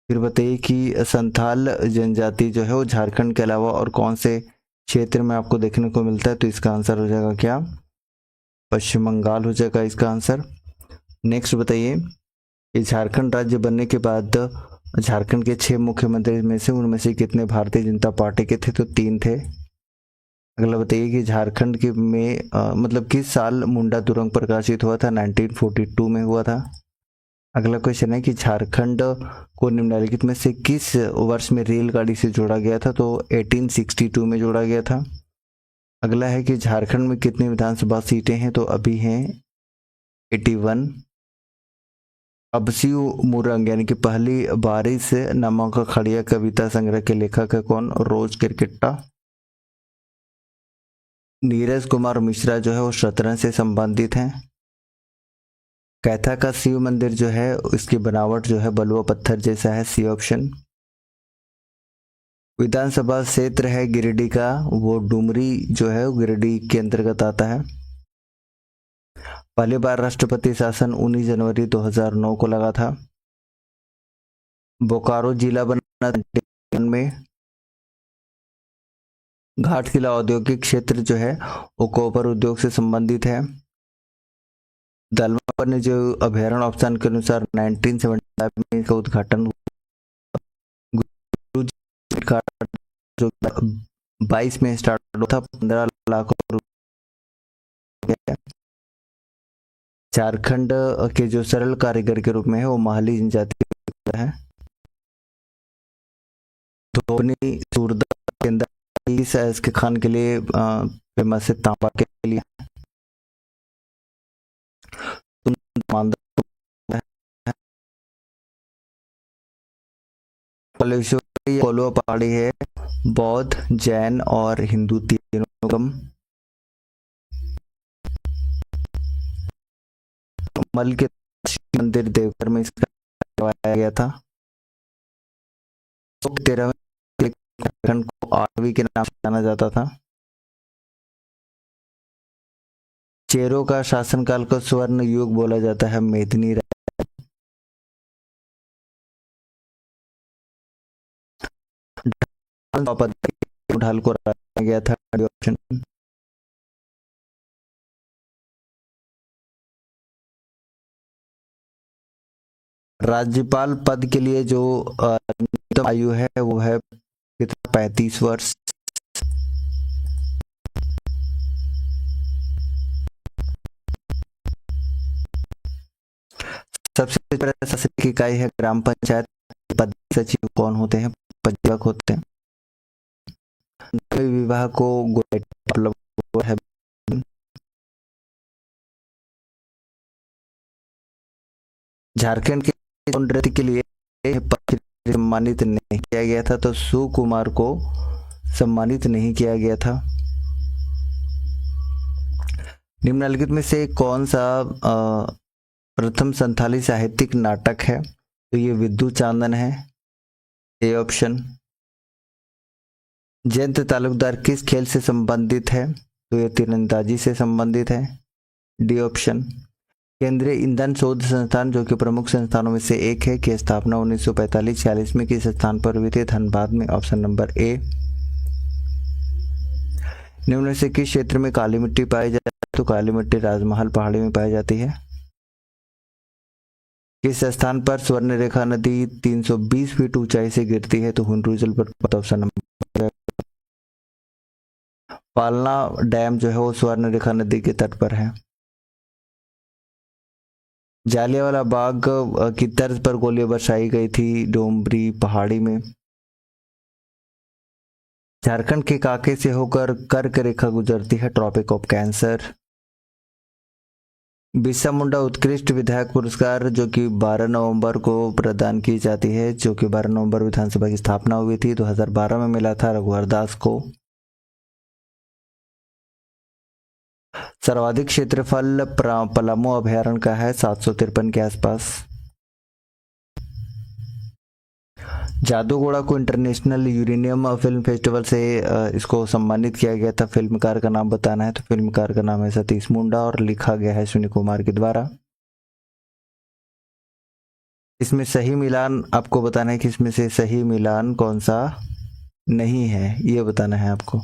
फिर बताइए कि संथाल जनजाति जो है वो झारखंड के अलावा और कौन से क्षेत्र में आपको देखने को मिलता है? तो इसका आंसर हो जाएगा क्या? पश्चिम बंगाल हो जाएगा इसका आंसर। नेक्स्ट बताइए, ये झारखंड राज्य बनने के बाद झारखंड के 6 मुख्यमंत्री में से उनमें से कितने भारतीय जनता पार्टी के थे? तो 3 थे। अगला बताइए कि झारखंड के में मतलब किस साल मुंडा तुरंग प्रकाशित हुआ था? 1942 में हुआ था। अगला क्वेश्चन है कि झारखंड को निम्नलिखित में से किस वर्ष में रेलगाड़ी से जोड़ा गया था? तो 1862 में जोड़ा गया था। अगला है कि झारखंड में कितनी विधानसभा सीटें हैं? तो अभी हैं 81। अबसियु मुरंग यानी कि पहली बारिश नामक खड़िया कविता संग्रह के लेखक है कौन? रोज किरकिट्टा। नीरज कुमार मिश्रा जो है वो शतरंज से संबंधित हैं। कैथा का शिव मंदिर जो है उसकी बनावट जो है बलुआ पत्थर जैसा है, सी ऑप्शन। विधानसभा क्षेत्र है गिरिडीह का, वो डुमरी जो है वो गिरिडीह के अंतर्गत आता है। पहली बार राष्ट्रपति शासन 19 जनवरी 2009 को लगा था। बोकारो जिला बना में। घाटशिला औद्योगिक क्षेत्र जो है वो कॉपर उद्योग से संबंधित है। दलमा वन्य जीव अभ्यारण्य ऑप्शन के अनुसार 1975 में इसका उद्घाटन जो 22 में स्टार्ट हुआ था, 15 लाख रुपए। झारखंड के जो सरल कारीगर के रूप में है वो माहली जनजाति है। धोबनी सूरदा केंद्र इसके खान के लिए फेमस है, तांबा के लिए। कोल्वा पहाड़ी है बौद्ध, जैन और हिंदू तीनों का। मल के मंदिर देवघर में इसका करवाया गया था। 13वें खंड को 8वीं के नाम से जाना जाता था। चेरों का शासनकाल को स्वर्ण युग बोला जाता है, मेदिनी राय। ढाल को रखा गया था, ऑप्शन। राज्यपाल पद के लिए जो आयु है वो है 35 वर्ष। सबसे बड़ा शासनिक इकाई है ग्राम पंचायत। पद सचिव कौन होते हैं? पंचायत होते हैं। विवाह को है। झारखंड के नृत्य के लिए सम्मानित नहीं किया गया था, तो सुकुमार को सम्मानित नहीं किया गया था। निम्नलिखित में से कौन सा प्रथम संथाली साहित्यिक नाटक है? तो ये विद्यु चांदन है, ए ऑप्शन। जयंत तालुकदार किस खेल से संबंधित है? तो ये तीरंदाजी से संबंधित है, डी ऑप्शन। केंद्रीय ईंधन शोध संस्थान जो कि प्रमुख संस्थानों में से एक है, की स्थापना 1945-46 में किस स्थान पर हुई थी? धनबाद में, ऑप्शन नंबर ए। निम्न से किस क्षेत्र में काली मिट्टी पाई जाती है? तो काली मिट्टी राजमहल पहाड़ी में पाई जाती है। किस स्थान पर स्वर्ण रेखा नदी 320 फीट ऊंचाई से गिरती है? तो हुंडरू जलप्रपात, ऑप्शन नंबर। पालना डैम जो है वो स्वर्ण रेखा नदी के तट पर है। जालियांवाला बाग की तर्ज पर गोलियां बरसाई गई थी डोमरी पहाड़ी में। झारखंड के काके से होकर कर्क रेखा गुजरती है, tropic of cancer. Birsa Munda उत्कृष्ट विधायक पुरस्कार जो कि 12 नवंबर को प्रदान की जाती है, जो कि 12 नवंबर विधानसभा की स्थापना हुई थी, 2012 में मिला था रघुवर दास को। सर्वाधिक क्षेत्रफल पलामू अभयारण्य का है, 753 के आसपास। जादूगोड़ा को इंटरनेशनल यूरेनियम फिल्म फेस्टिवल से इसको सम्मानित किया गया था। फिल्मकार का नाम बताना है, तो फिल्मकार का नाम है सतीश मुंडा और लिखा गया है सुनील कुमार के द्वारा। इसमें सही मिलान आपको बताना है कि इसमें से सही मिलान कौन सा नहीं है, ये बताना है आपको।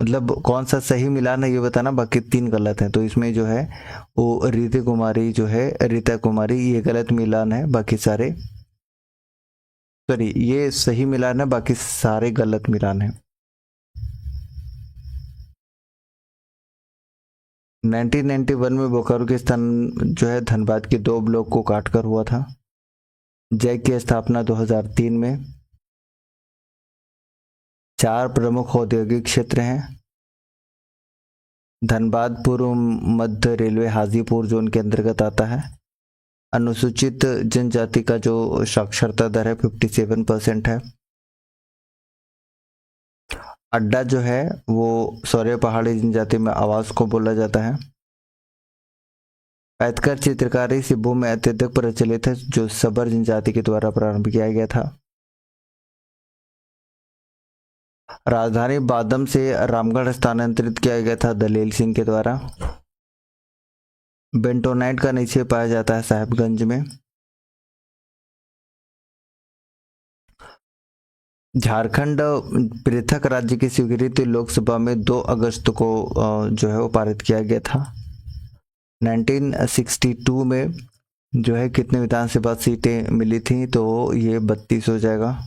मतलब कौन सा सही मिलान है ये बताना, बाकी 3 गलत है। तो इसमें जो है वो रीता कुमारी ये गलत मिलान है, बाकी सारे सॉरी ये सही मिलान है, बाकी सारे गलत मिलान है। 1991 में बोकारो के स्थान जो है धनबाद के 2 ब्लॉक को काटकर हुआ था। जैक की स्थापना 2003 में। 4 प्रमुख औद्योगिक क्षेत्र हैं। धनबाद पूर्व मध्य रेलवे हाजीपुर जोन के अंतर्गत आता है। अनुसूचित जनजाति का जो साक्षरता दर है 57% है। अड्डा जो है वो सौर्य पहाड़ी जनजाति में आवास को बोला जाता है। पैतकर चित्रकारी सिब्बू में अत्यधिक प्रचलित है, जो सबर जनजाति के द्वारा प्रारंभ किया गया था। राजधानी बादम से रामगढ़ स्थानांतरित किया गया था दलील सिंह के द्वारा। बेंटोनाइट का निक्षेप पाया जाता है साहिबगंज में। झारखंड पृथक राज्य की स्वीकृति लोकसभा में 2 अगस्त को जो है वो पारित किया गया था। 1962 में जो है कितने विधानसभा सीटें मिली थी, तो ये 32 हो जाएगा।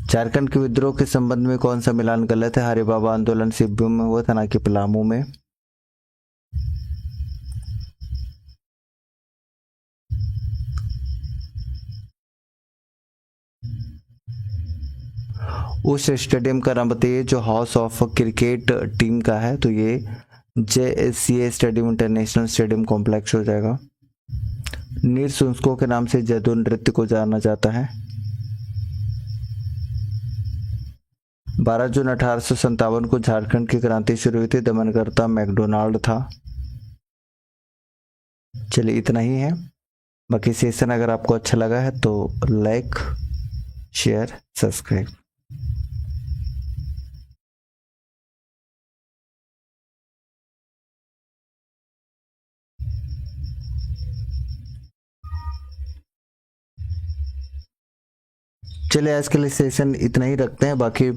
झारखंड के विद्रोह के संबंध में कौन सा मिलान गलत है? हरे बाबा आंदोलन सिब्बू में हुआ था, ना कि पलामू में। उस स्टेडियम का नाम बताइए जो हाउस ऑफ क्रिकेट टीम का है, तो ये JSCA stadium international stadium complex हो जाएगा। नृशंसकों के नाम से जदू नृत्य को जाना जाता है। 12 जून 1857 को झारखंड की क्रांति शुरू हुई थी, दमनकर्ता मैकडोनाल्ड था। चलिए इतना ही है। बाकी सेशन अगर आपको अच्छा लगा है तो लाइक, शेयर, सब्सक्राइब। चलिए आज के लिए सेशन इतना ही रखते हैं। बाकी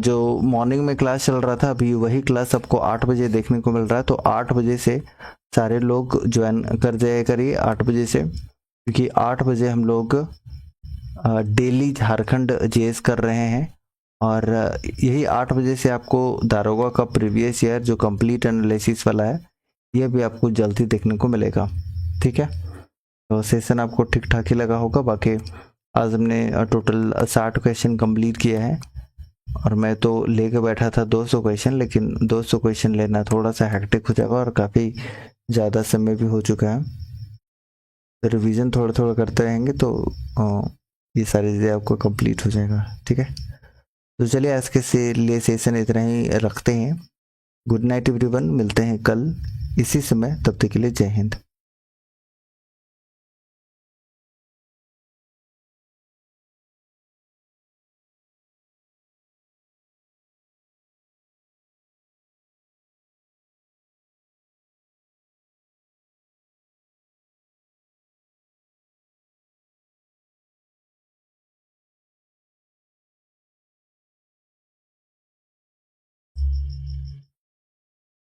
जो मॉर्निंग में क्लास चल रहा था, अभी वही क्लास आपको 8 बजे देखने को मिल रहा है, तो 8 बजे से सारे लोग ज्वाइन कर जाया करिए 8 बजे से, क्योंकि 8 बजे हम लोग डेली झारखंड जीएस कर रहे हैं। और यही 8 बजे से आपको दारोगा का प्रीवियस ईयर जो कंप्लीट एनालिसिस वाला है, ये भी आपको जल्दी देखने को मिलेगा। ठीक है, तो सेशन आपको ठीक ठाक ही लगा होगा। बाकी आज हमने टोटल 60 क्वेश्चन कंप्लीट किया है, और मैं तो लेके बैठा था 200 क्वेश्चन, लेकिन 200 क्वेश्चन लेना थोड़ा सा हेक्टिक हो जाएगा और काफ़ी ज़्यादा समय भी हो चुका है। तो रिवीजन थोड़ा थोड़ा करते रहेंगे तो ये सारी चीज़ें आपको कंप्लीट हो जाएगा। ठीक है, तो चलिए आज के लिए सेशन इतना ही रखते हैं। गुड नाइट एवरीवन, मिलते हैं कल इसी समय, तब तक के लिए जय हिंद।